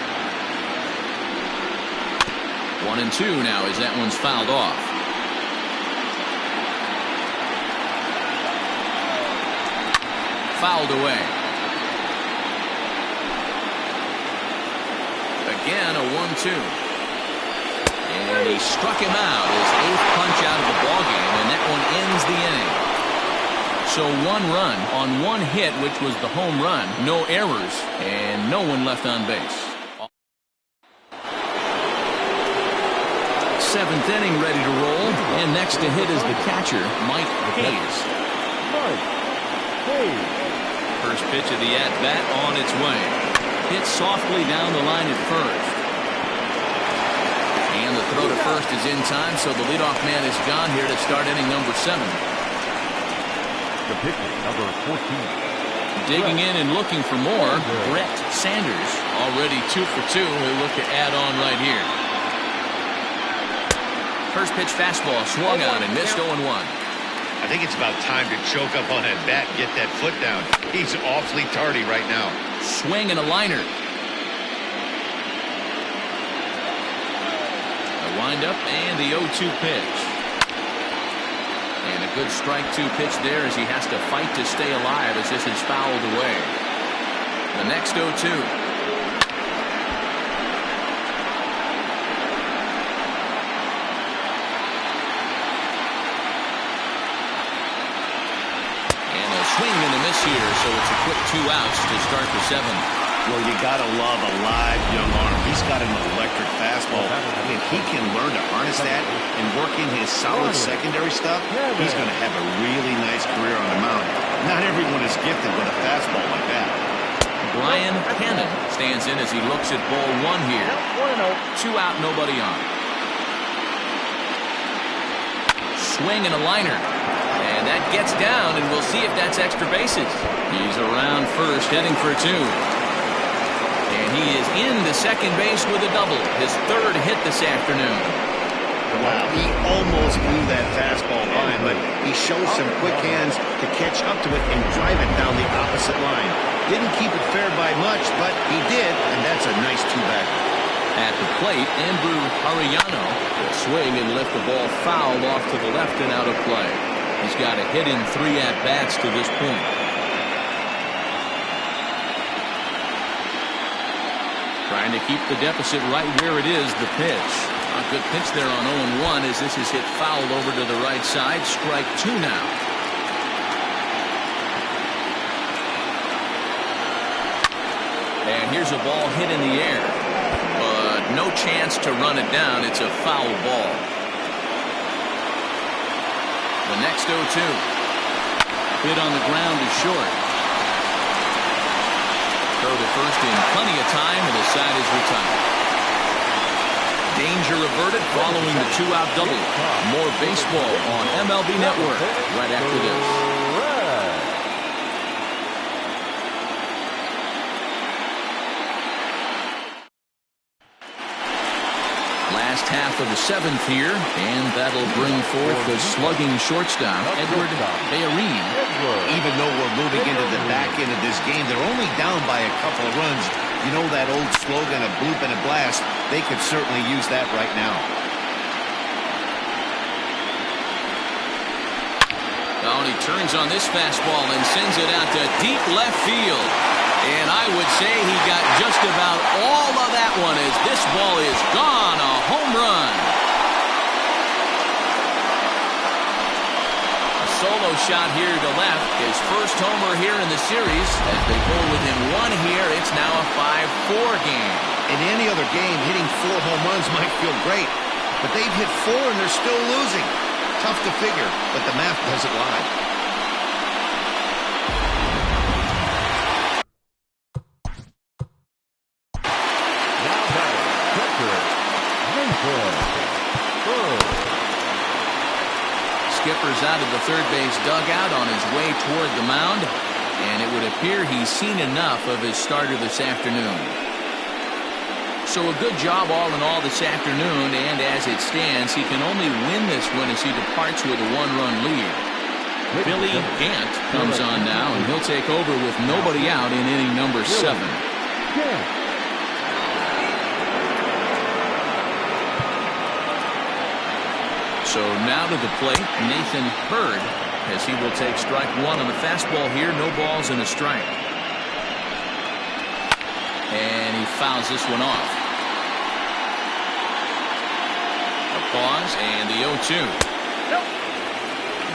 Speaker 1: 1-2 now as that one's fouled off. Fouled away. Again a 1-2. And he struck him out, his 8th punch out of the ballgame, and that one ends the inning. So 1 run on 1 hit, which was the home run, no errors, and no one left on base. 7th inning ready to roll, and next to hit is the catcher, Mike Hayes. First pitch of the at-bat on its way. Hit softly down the line at first. And the throw to first is in time, so the leadoff man is gone here to start inning number 7.
Speaker 3: The pitcher, number 14.
Speaker 1: Digging in and looking for more, Brett Sanders. Already 2 for 2. He'll look to add on right here. First pitch fastball swung on and missed 0-1.
Speaker 2: I think it's about time to choke up on that bat and get that foot down. He's awfully tardy right now.
Speaker 1: Swing and a liner. A windup and the 0-2 pitch. And a good strike 2 pitch there as he has to fight to stay alive as this is fouled away. The next 0-2. Swing and a miss here, so it's a quick 2 outs to start the 7th.
Speaker 2: Well, you gotta love a live young arm. He's got an electric fastball. If he can learn to harness that and work in his solid secondary stuff, he's gonna have a really nice career on the mound. Not everyone is gifted with a fastball like that.
Speaker 1: Brian Cannon stands in as he looks at ball 1 here. 2 out, nobody on. Swing and a liner. And that gets down, and we'll see if that's extra bases. He's around first, heading for 2. And he is into second base with a double. His 3rd hit this afternoon.
Speaker 2: Wow, he almost blew that fastball line, but he shows some quick hands to catch up to it and drive it down the opposite line. Didn't keep it fair by much, but he did, and that's a nice 2-bagger.
Speaker 1: At the plate, Andrew Arellano will swing and lift the ball foul off to the left and out of play. He's got a hit in 3 at-bats to this point. Trying to keep the deficit right where it is, the pitch. A good pitch there on 0-1 as this is hit foul over to the right side. Strike 2 now. And here's a ball hit in the air. But no chance to run it down. It's a foul ball. The next 0-2. Hit on the ground is short. Throw to first in plenty of time, and the side is retired. Danger averted following the 2-out double. More baseball on MLB Network right after this. Last half of the 7th here, and that'll bring forth the slugging shortstop, Edward Bayreed.
Speaker 2: Even though we're moving into the back end of this game, they're only down by a couple of runs. You know that old slogan, a bloop and a blast? They could certainly use that right now.
Speaker 1: Oh, and he turns on this fastball and sends it out to deep left field. And I would say he got just about all of that one as this ball is gone. A home run. A solo shot here to left. His first homer here in the series. As they pull within 1 here, it's now a 5-4 game.
Speaker 2: In any other game, hitting 4 home runs might feel great. But they've hit 4 and they're still losing. Tough to figure, but the math doesn't lie.
Speaker 1: Skipper's out of the third base dugout on his way toward the mound, and it would appear he's seen enough of his starter this afternoon. So a good job all in all this afternoon, and as it stands, he can only win this one as he departs with a 1-run lead. Billy Gant comes on now, and he'll take over with nobody out in inning number 7. So now to the plate, Nathan Hurd, as he will take strike 1 on the fastball here. No balls and a strike. And he fouls this one off. A pause and the 0-2.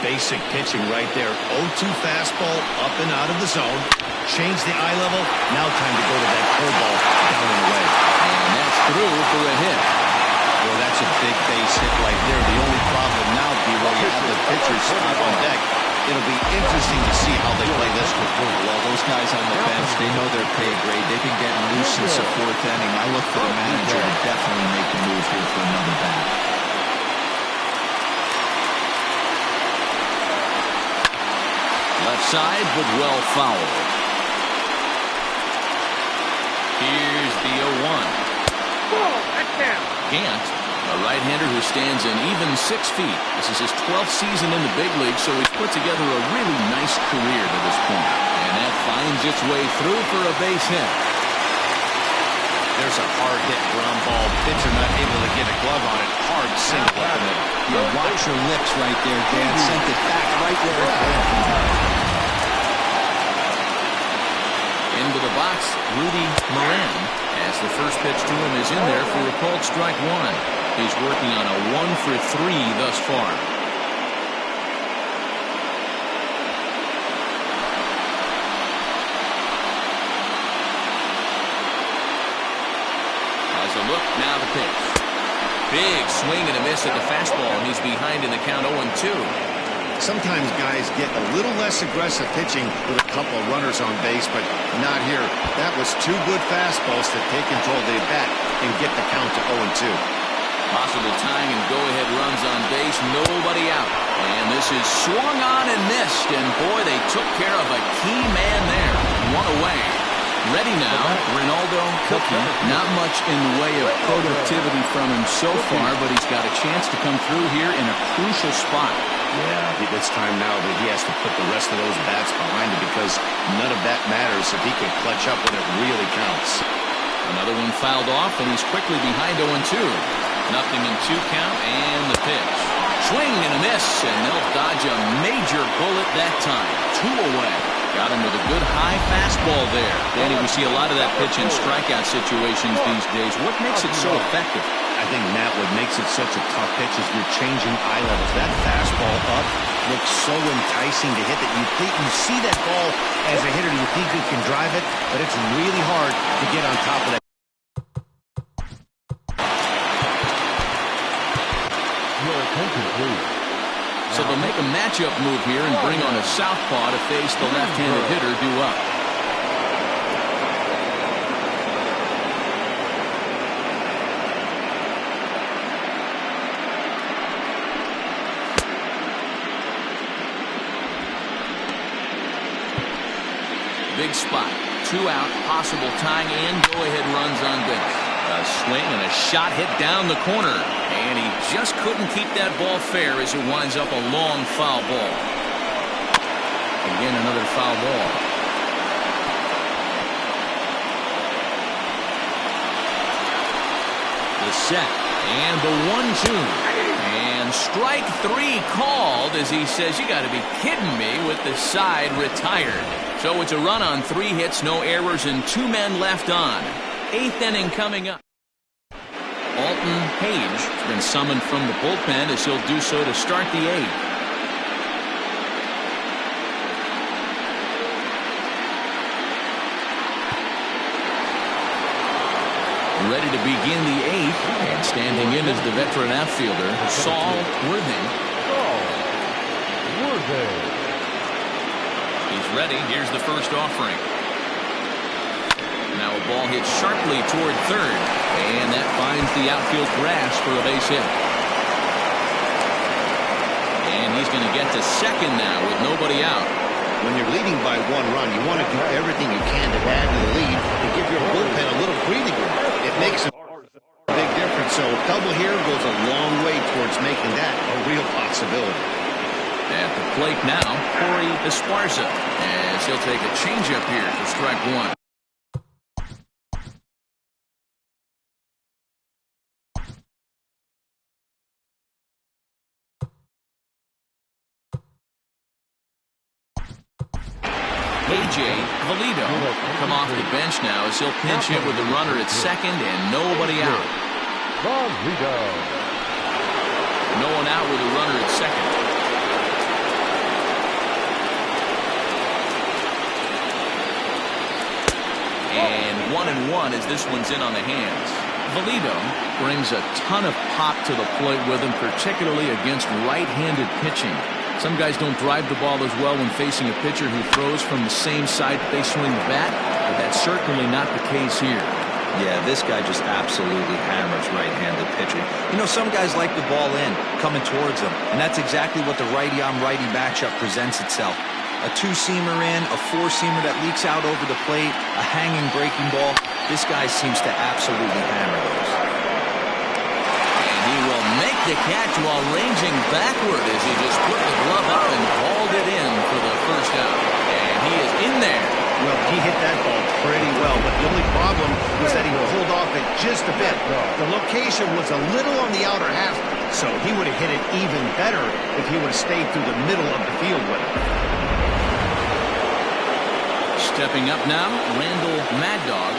Speaker 2: Basic pitching right there. 0-2 fastball up and out of the zone. Change the eye level. Now time to go to that curveball down and away.
Speaker 1: And that's through for a hit.
Speaker 2: Well, that's a big base hit right there. The only problem now, D-Roy, you have the pitchers out on deck. It'll be interesting to see how they play this one.
Speaker 4: Well, those guys on the bench, they know their pay grade. They've been getting loose since the fourth inning. I look for the manager to definitely make the move here for another bat.
Speaker 1: Left side, but well fouled. Here's the 0-1.
Speaker 5: Ball, that's down.
Speaker 1: Gant, a right-hander who stands an even 6 feet. This is his 12th season in the big league, so he's put together a really nice career to this point. And that finds its way through for a base hit.
Speaker 2: There's a hard-hit ground ball. Pitcher not able to get a glove on it. Hard single up the middle.
Speaker 4: Yeah, watch your lips right there, Dan. Sent it back right where it came from.
Speaker 1: Into the box, Rudy Moran, as the first pitch to him is in there for a called strike one. He's working on a 1-for-3 thus far. Has a look, now the pitch. Big swing and a miss at the fastball, and he's behind in the count 0-2.
Speaker 2: Sometimes guys get a little less aggressive pitching with a couple of runners on base, but not here. That was 2 good fastballs to take control of the bat and get the count to 0-2.
Speaker 1: Possible tying and go-ahead runs on base, nobody out. And this is swung on and missed, and boy, they took care of a key man there. 1 away. Ready now, Ronaldo Cookie. Not much in the way of productivity from him so far, but he's got a chance to come through here in a crucial spot.
Speaker 2: Yeah, it's time now that he has to put the rest of those bats behind him because none of that matters if he can clutch up when it really counts.
Speaker 1: Another one fouled off, and he's quickly behind 0-2. Nothing in 2 count, and the pitch. Swing and a miss, and they'll dodge a major bullet that time. 2 away. Got him with a good high fastball there. Danny, we see a lot of that pitch in strikeout situations these days. What makes it so effective?
Speaker 2: I think, Matt, what makes it such a tough pitch is you're changing eye levels. That fastball up looks so enticing to hit that you see that ball as a hitter, you think you can drive it, but it's really hard to get on top of that.
Speaker 3: Your attention, please.
Speaker 1: So they'll make a matchup move here and bring on a southpaw to face the left-handed hitter due up. Big spot. 2 out, possible tying and go-ahead runs on base. A swing and a shot hit down the corner. And he just couldn't keep that ball fair as it winds up a long foul ball. Again, another foul ball. The set. And the 1-2. And strike 3 called as he says, you got to be kidding me, with the side retired. So it's a run on 3 hits, no errors, and 2 men left on. 8th inning coming up. Alton Page has been summoned from the bullpen as he'll do so to start the 8th. Ready to begin the 8th, and standing in is the veteran outfielder, Saul Worthing. He's ready. Here's the first offering. Now a ball hit sharply toward third, and that finds the outfield grass for a base hit. And he's going to get to second now with nobody out.
Speaker 2: When you're leading by 1 run, you want to do everything you can to add to the lead and give your bullpen a little breathing room. It makes a big difference. So a double here goes a long way towards making that a real possibility.
Speaker 1: At the plate now, Corey Esparza, as he'll take a changeup here for strike 1. A.J. Valido come off the bench now as he'll pinch hit with the runner at second and nobody out. No one out with a runner at second. And 1-1 as this one's in on the hands. Valido brings a ton of pop to the plate with him, particularly against right-handed pitching. Some guys don't drive the ball as well when facing a pitcher who throws from the same side that they swing the bat, but that's certainly not the case here.
Speaker 4: Yeah, this guy just absolutely hammers right-handed pitching. You know, some guys like the ball in, coming towards them, and that's exactly what the righty-on-righty matchup presents itself. A two-seamer in, a four-seamer that leaks out over the plate, a hanging breaking ball. This guy seems to absolutely hammer those.
Speaker 1: And he will make the catch while ranging backward as he just put the glove up and hauled it in for the first out. And he is in there.
Speaker 2: Well, he hit that ball pretty well, but the only problem was that he pulled off it just a bit. The location was a little on the outer half, so he would have hit it even better if he would have stayed through the middle of the field with it.
Speaker 1: Stepping up now, Randall Mad Dog.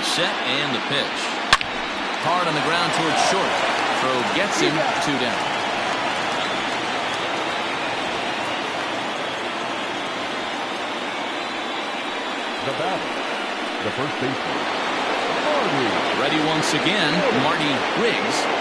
Speaker 1: Set and the pitch. Hard on the ground towards short. Throw gets him 2 down.
Speaker 3: The batter, the first baseman, Marty.
Speaker 1: Ready once again, Marty Riggs.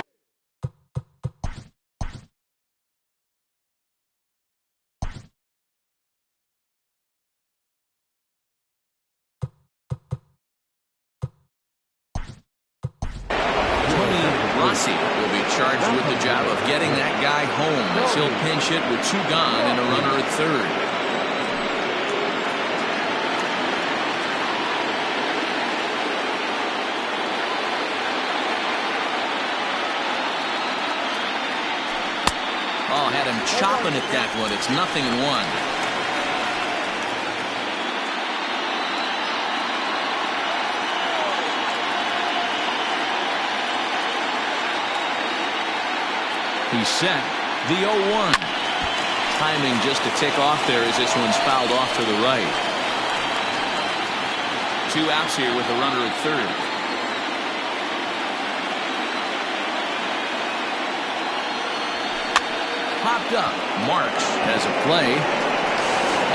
Speaker 1: Will be charged with the job of getting that guy home as he'll pinch hit with 2 gone and a runner at third. Oh, had him chopping at that one. It's 0-1. He's set. The 0-1. Timing just to tick off there as this one's fouled off to the right. 2 outs here with a runner at third. Popped up. Marks has a play.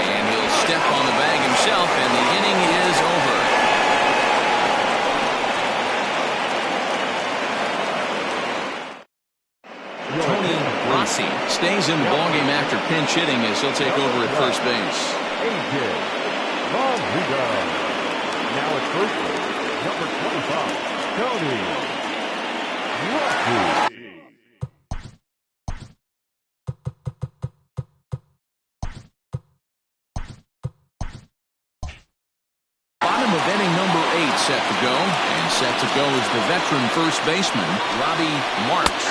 Speaker 1: And he'll step on the bag himself, and the inning is over. Stays in the ballgame after pinch hitting as he'll take over at first base.
Speaker 3: A.J. Rodriguez. Now at first base, number 25, Tony Rocky.
Speaker 1: Bottom of inning number 8 set to go. And set to go is the veteran first baseman, Robbie Marks.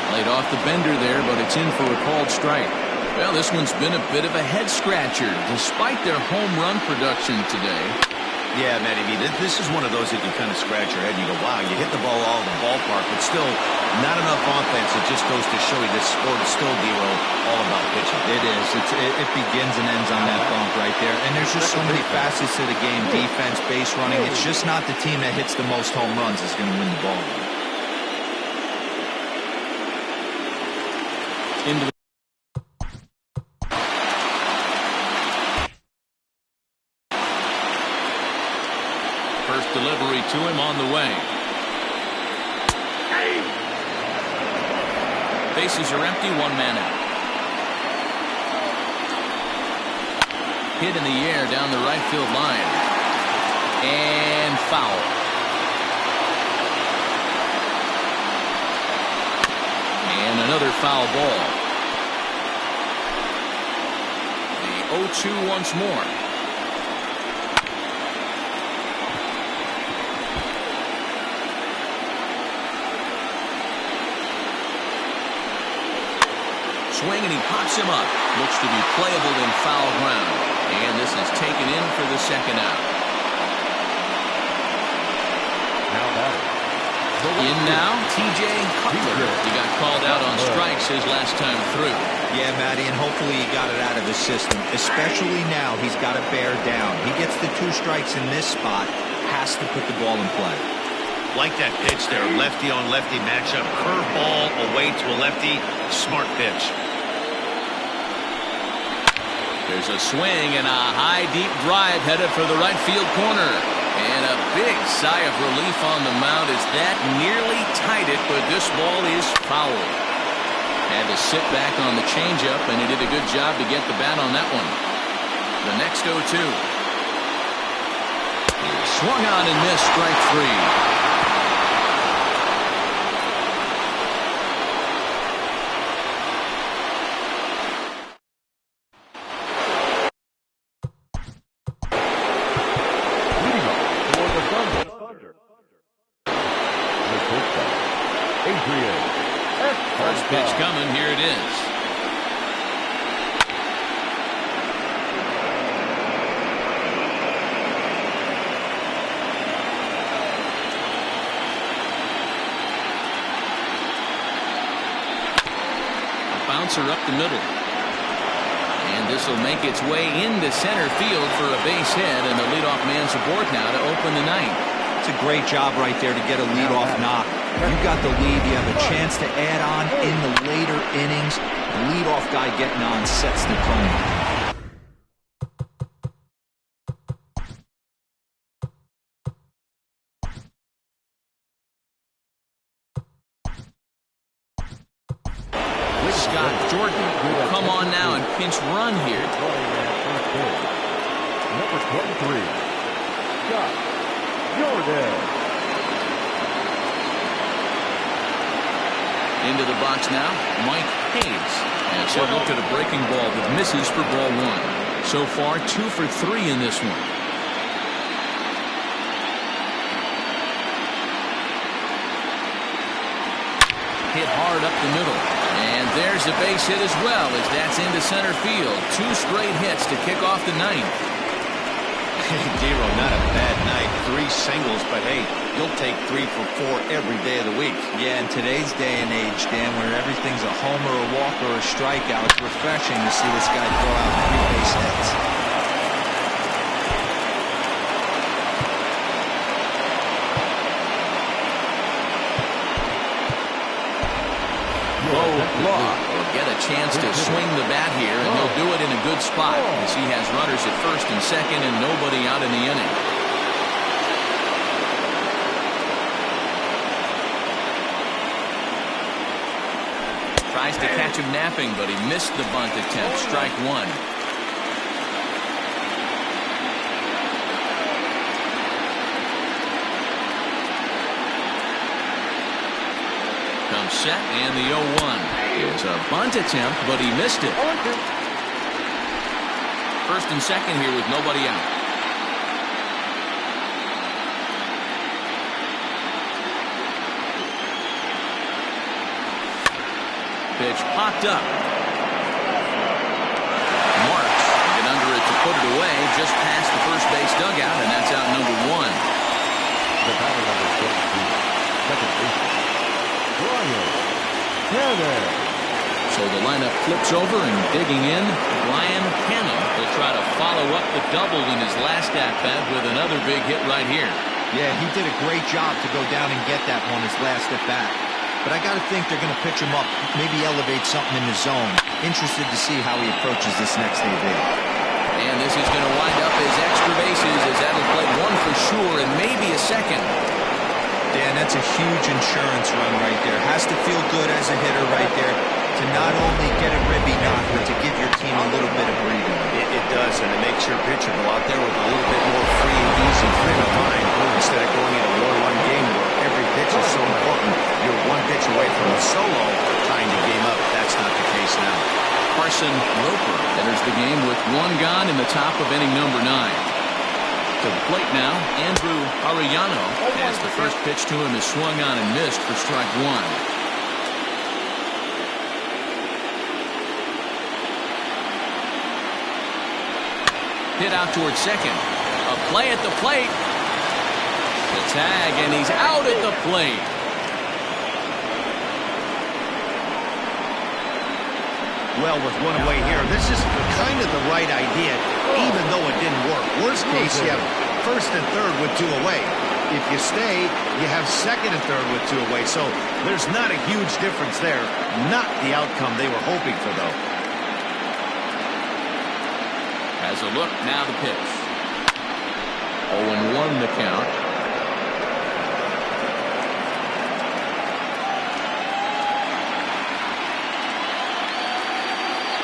Speaker 1: Laid off the bender there, but it's in for a called strike. Well, this one's been a bit of a head-scratcher, despite their home run production today.
Speaker 2: Yeah, Matty B, this is one of those that you kind of scratch your head and you go, wow, you hit the ball all in the ballpark, but still not enough offense. It just goes to show you this sport is still, D-Roll, all about pitching.
Speaker 4: It is. It begins and ends on that bump right there. And there's just so many facets to the game. Defense, base running. It's just not the team that hits the most home runs is going to win the ball.
Speaker 1: Into the first delivery to him on the way. Bases are empty, 1 man out. Hit in the air down the right field line. And foul. And another foul ball. The 0-2 once more. Swing and he pops him up. Looks to be playable in foul ground. And this is taken in for the second out.
Speaker 3: Now batting.
Speaker 1: In now, T.J. Cutler. He got called out on strikes his last time through.
Speaker 4: Yeah, Matty, and hopefully he got it out of his system. Especially now, he's got to bear down. He gets the 2 strikes in this spot. has to put the ball in play.
Speaker 2: Like that pitch there, lefty on lefty matchup. Curveball away to a lefty. Smart pitch.
Speaker 1: There's a swing and a high deep drive headed for the right field corner. And a big sigh of relief on the mound as that nearly tied it, but this ball is foul. Had to sit back on the changeup, and he did a good job to get the bat on that one. The next 0-2. Swung on and missed, strike 3. First pitch coming. Here it is. A bouncer up the middle. And this will make its way into center field for a base hit, and the leadoff man's aboard now to open the ninth.
Speaker 4: It's a great job right there to get a leadoff knock. You got the lead. You have a chance to add on in the later innings. The leadoff guy getting on sets the tone.
Speaker 1: Scott Jordan will come on now and pinch run here.
Speaker 3: Number 23, Scott Jordan.
Speaker 1: Into the box now, Mike Hayes. And so look at a breaking ball that misses for ball 1. So far, 2 for 3 in this one. Hit hard up the middle. And there's a base hit as well as that's into center field. 2 straight hits to kick off the ninth.
Speaker 2: Dero, not a bad night. 3 singles, but hey, you'll take 3 for 4 every day of the week.
Speaker 4: Yeah, in today's day and age, Dan, where everything's a homer, a walk, or a strikeout, it's refreshing to see this guy throw out 3 base hits.
Speaker 1: Law will get a chance to swing the bat here, and he'll do it in a good spot as he has runners at first and second and nobody out in the inning. Tries to catch him napping, but he missed the bunt attempt. Strike 1. Set, and the 0-1 is a bunt attempt, but he missed it. First and second here with nobody out. Pitch popped up. Marks get under it to put it away just past the first base dugout, and that's out number 1.
Speaker 3: The batter number 17, second baseman,
Speaker 1: So the lineup flips over, and digging in, Brian Cannon will try to follow up the double in his last at-bat with another big hit right here.
Speaker 4: Yeah, he did a great job to go down and get that one his last at-bat. But I got to think they're going to pitch him up, maybe elevate something in the zone. Interested to see how he approaches this next AB.
Speaker 1: And this is going to wind up as extra bases, as that'll play 1 for sure and maybe a second.
Speaker 4: Dan, that's a huge insurance run right there. Has to feel good as a hitter right there to not only get a ribby knock, but to give your team a little bit of breathing.
Speaker 2: It does, and it makes your pitcher go out there with a little bit more free and easy frame of mind instead of going in a 1-1 game where every pitch is so important. You're 1 pitch away from a solo tying the game up. That's not the case now.
Speaker 1: Carson Roper enters the game with 1 gone in the top of inning number 9. To the plate now, Andrew Arellano, as the first pitch to him is swung on and missed for strike 1. Hit out towards second. A play at the plate. The tag, and he's out at the plate.
Speaker 2: Well, with 1 away here, this is kind of the right idea, even though it didn't work. Worst case, you have first and third with 2 away. If you stay, you have second and third with 2 away. So there's not a huge difference there. Not the outcome they were hoping for, though.
Speaker 1: Has a look, now the pitch. 0-1 the count.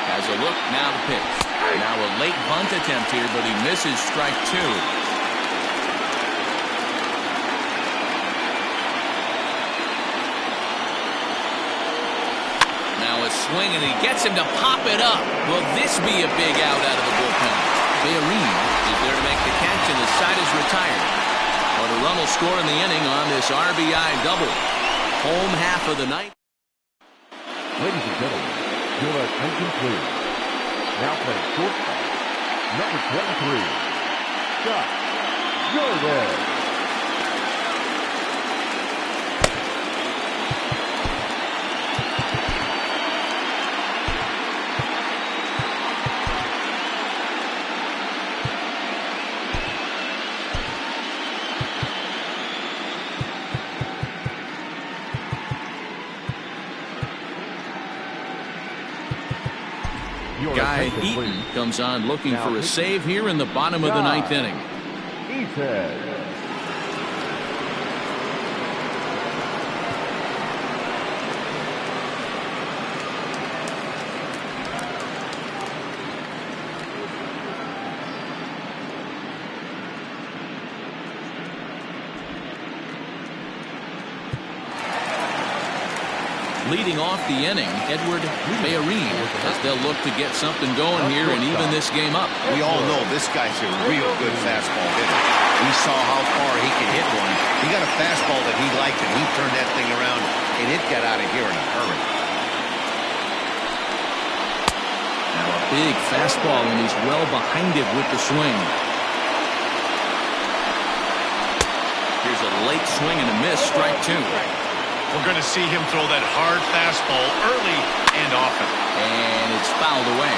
Speaker 1: Has a look, now the pitch. Now a late bunt attempt here, but he misses strike 2. Now a swing, and he gets him to pop it up. Will this be a big out of the bullpen? Bayreen is there to make the catch, and the side is retired. But a run will score in the inning on this RBI double. Home half of the night.
Speaker 3: Ladies and gentlemen, your attention please. Now playing shortstop, number 23, Scott Jordan.
Speaker 1: Guy Eaton comes on looking for a save here in the bottom of the 9th inning.
Speaker 3: Eaton.
Speaker 1: Leading off the inning, Edward Bayreen, as they'll look to get something going here and even this game up.
Speaker 2: We all know this guy's a real good fastball hitter. We saw how far he can hit one. He got a fastball that he liked, and he turned that thing around, and it got out of here in a hurry.
Speaker 1: Now a big fastball, and he's well behind it with the swing. Here's a late swing and a miss, strike 2.
Speaker 2: We're going to see him throw that hard fastball early and often.
Speaker 1: And it's fouled away.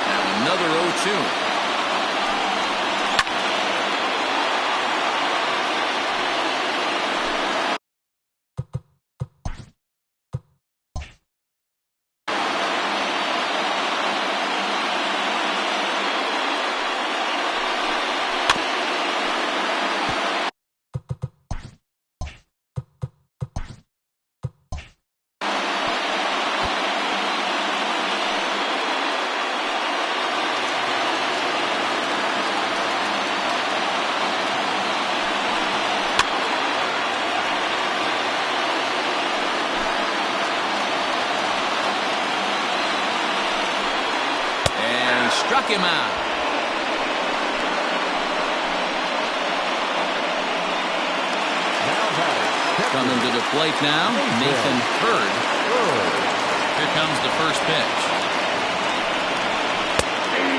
Speaker 1: Now another 0-2. Struck him out. Coming to the plate now, Nathan Hurd. Here comes the first pitch.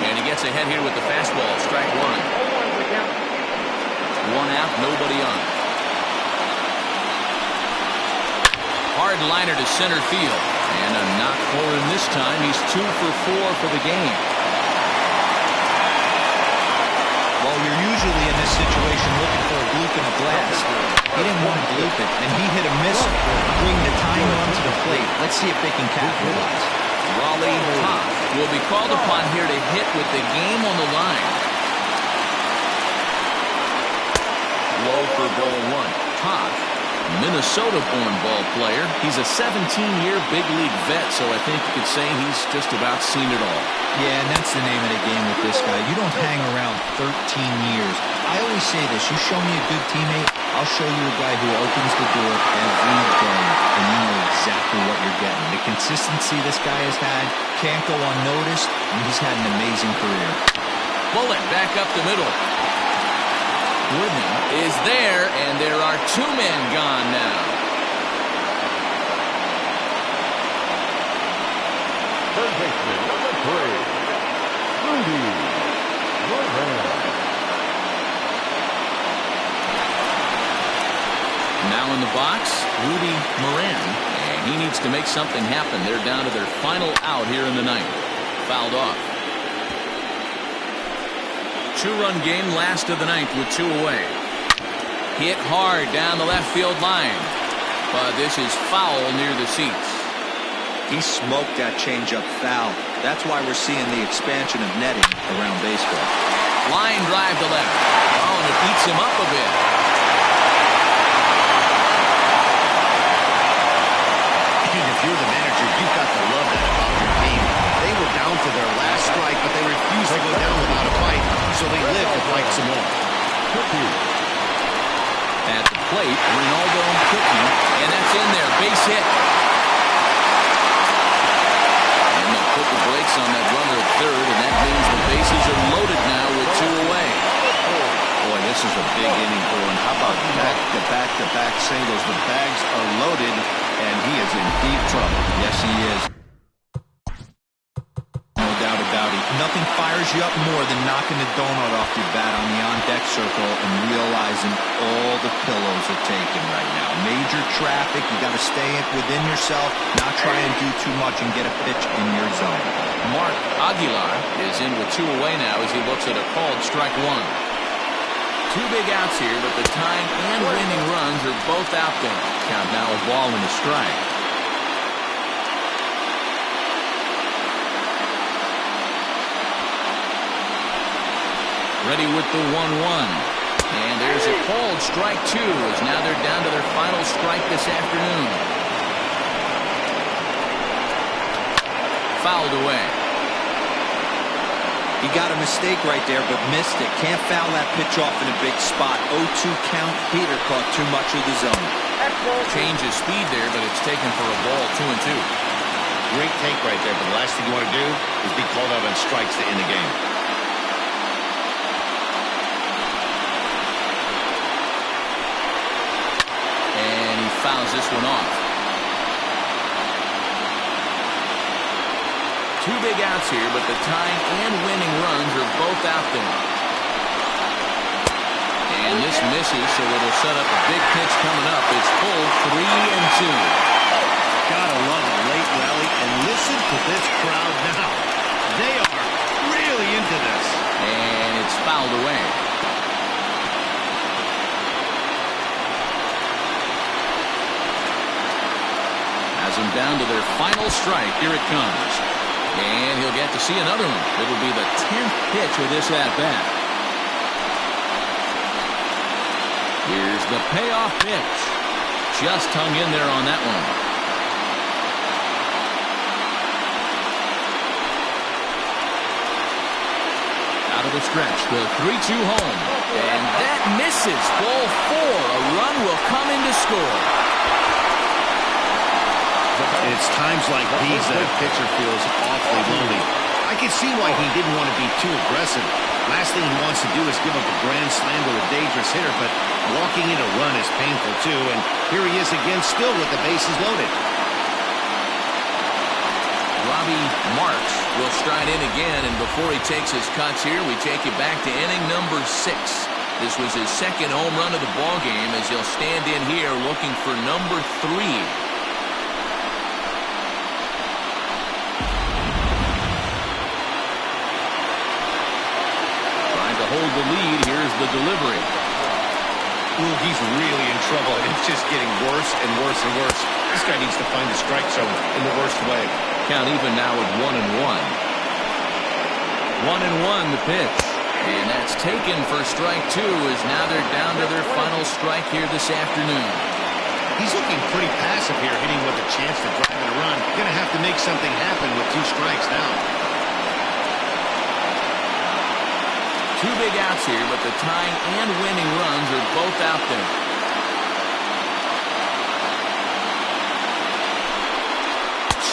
Speaker 1: And he gets ahead here with the fastball, strike 1. 1 out, nobody on. Hard liner to center field. And a knock for him this time. He's 2 for 4 for the game.
Speaker 4: Well, you're usually in this situation looking for a bloop in a blast. He didn't want to bloop it, and he hit a miss, bring the tying run to the plate. Let's see if they can capitalize.
Speaker 1: Raleigh Toth will be called upon here to hit with the game on the line. Low for ball 1. Toth, Minnesota-born ball player. He's a 17-year big league vet, so I think you could say he's just about seen it all.
Speaker 4: Yeah, and that's the name of the game with this guy. You don't hang around 13 years. I always say this, you show me a good teammate, I'll show you a guy who opens the door every day, and you know exactly what you're getting. The consistency this guy has had can't go unnoticed, and he's had an amazing career.
Speaker 1: Bullet back up the middle. Woodman is there, and there are 2 men gone now.
Speaker 3: Third baseman, number 3, Rudy Moran.
Speaker 1: Now in the box, Rudy Moran, and he needs to make something happen. They're down to their final out here in the 9th. fouled off. Two-run game, last of the ninth with 2 away. Hit hard down the left field line, but this is foul near the seats.
Speaker 4: He smoked that changeup foul. That's why we're seeing the expansion of netting around baseball.
Speaker 1: Line drive to left. Oh, and it eats him up a bit.
Speaker 2: And if you're the manager, you've got to love that about your team. They were down to their last strike, but they refused to go down without a fight, so they lived to fight some more.
Speaker 1: At the plate, Ronaldo Cookie, and that's in there. Base hit. And they'll put the brakes on that runner at third, and that means the bases are loaded now with 2 away.
Speaker 6: Boy, this is a big inning for him. How about back-to-back singles? The bags are loaded, and he is in deep trouble.
Speaker 4: Yes, he is. No doubt about it. Nothing fires you up more than knocking the donut off your bat on the on-deck circle and realizing all the pillows are taken right now. Major traffic. You got to stay within yourself, not try and do too much and get a pitch in your zone.
Speaker 1: Mark Aguilar is in with 2 away now as he looks at a called strike 1. 2 big outs here, but the tying and winning runs are both out there. Count now a ball and a strike. Ready with the 1-1. And there's a called strike 2 as now they're down to their final strike this afternoon. Fouled away.
Speaker 4: He got a mistake right there, but missed it. Can't foul that pitch off in a big spot. 0-2 count. Peter caught too much of the zone.
Speaker 1: Change of speed there, but it's taken for a ball. 2-2.
Speaker 2: Great take right there, but the last thing you want to do is be called out on strikes to end the game.
Speaker 1: And he fouls this one off. 2 big outs here, but the tying and winning runs are both out there. And this misses, so it'll set up a big pitch coming up. It's full 3-2.
Speaker 2: Gotta love a late rally, and listen to this crowd now. They are really into this.
Speaker 1: And it's fouled away. Has them down to their final strike. Here it comes. And he'll get to see another one. It'll be the 10th pitch of this at-bat. Here's the payoff pitch. Just hung in there on that one. Out of the stretch, the 3-2 home. And that misses. Ball 4. A run will come in to score.
Speaker 2: It's times like these that a pitcher feels awfully lonely. I can see why he didn't want to be too aggressive. Last thing he wants to do is give up a grand slam to a dangerous hitter, but walking in a run is painful too, and here he is again still with the bases loaded.
Speaker 1: Robbie Marks will stride in again, and before he takes his cuts here, we take you back to inning number 6. This was his second home run of the ballgame as he'll stand in here looking for number 3. Hold the lead. Here's the delivery.
Speaker 2: Ooh, he's really in trouble. It's just getting worse and worse and worse. This guy needs to find the strike zone in the worst way.
Speaker 1: Count even now at 1-1. 1-1 the pitch. And that's taken for strike 2 as now they're down to their final strike here this afternoon.
Speaker 2: He's looking pretty passive here, hitting with a chance to drive in a run. Gonna have to make something happen with 2 strikes now.
Speaker 1: 2 big outs here, but the tying and winning runs are both out there.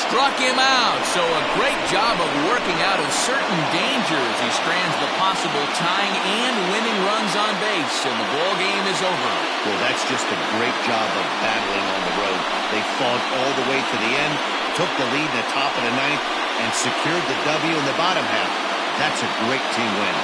Speaker 1: Struck him out, so a great job of working out of certain dangers. He strands the possible tying and winning runs on base, and the ball game is over.
Speaker 2: Well, that's just a great job of battling on the road. They fought all the way to the end, took the lead in the top of the 9th, and secured the W in the bottom half. That's a great team win.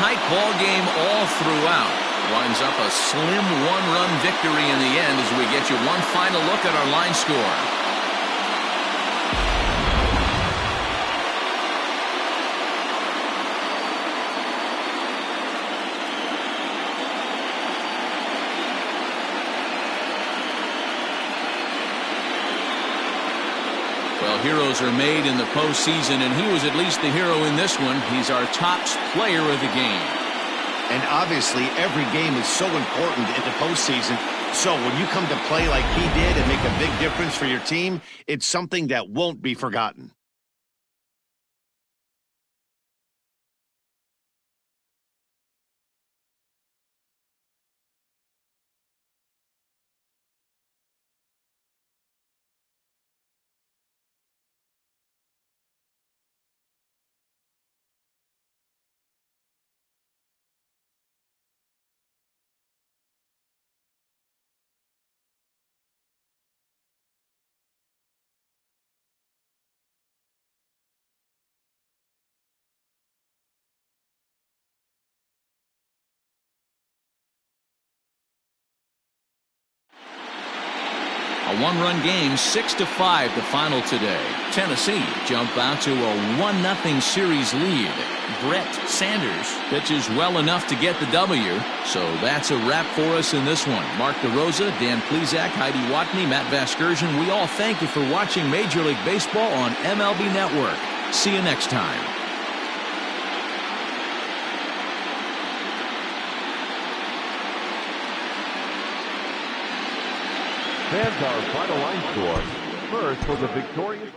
Speaker 1: tight ball game all throughout. Winds up a slim one-run victory in the end as we get you one final look at our line score. Well, heroes are made in the postseason, and he was at least the hero in this one. He's our top player of the game.
Speaker 2: And obviously, every game is so important in the postseason. So when you come to play like he did and make a big difference for your team, it's something that won't be forgotten.
Speaker 1: A one-run game, 6-5 the final today. Tennessee jump out to a 1-0 series lead. Brett Sanders pitches well enough to get the W. So that's a wrap for us in this one. Mark DeRosa, Dan Plesac, Heidi Watney, Matt Vasgersian, we all thank you for watching Major League Baseball on MLB Network. See you next time.
Speaker 3: Fans, our final line score. First for the victorious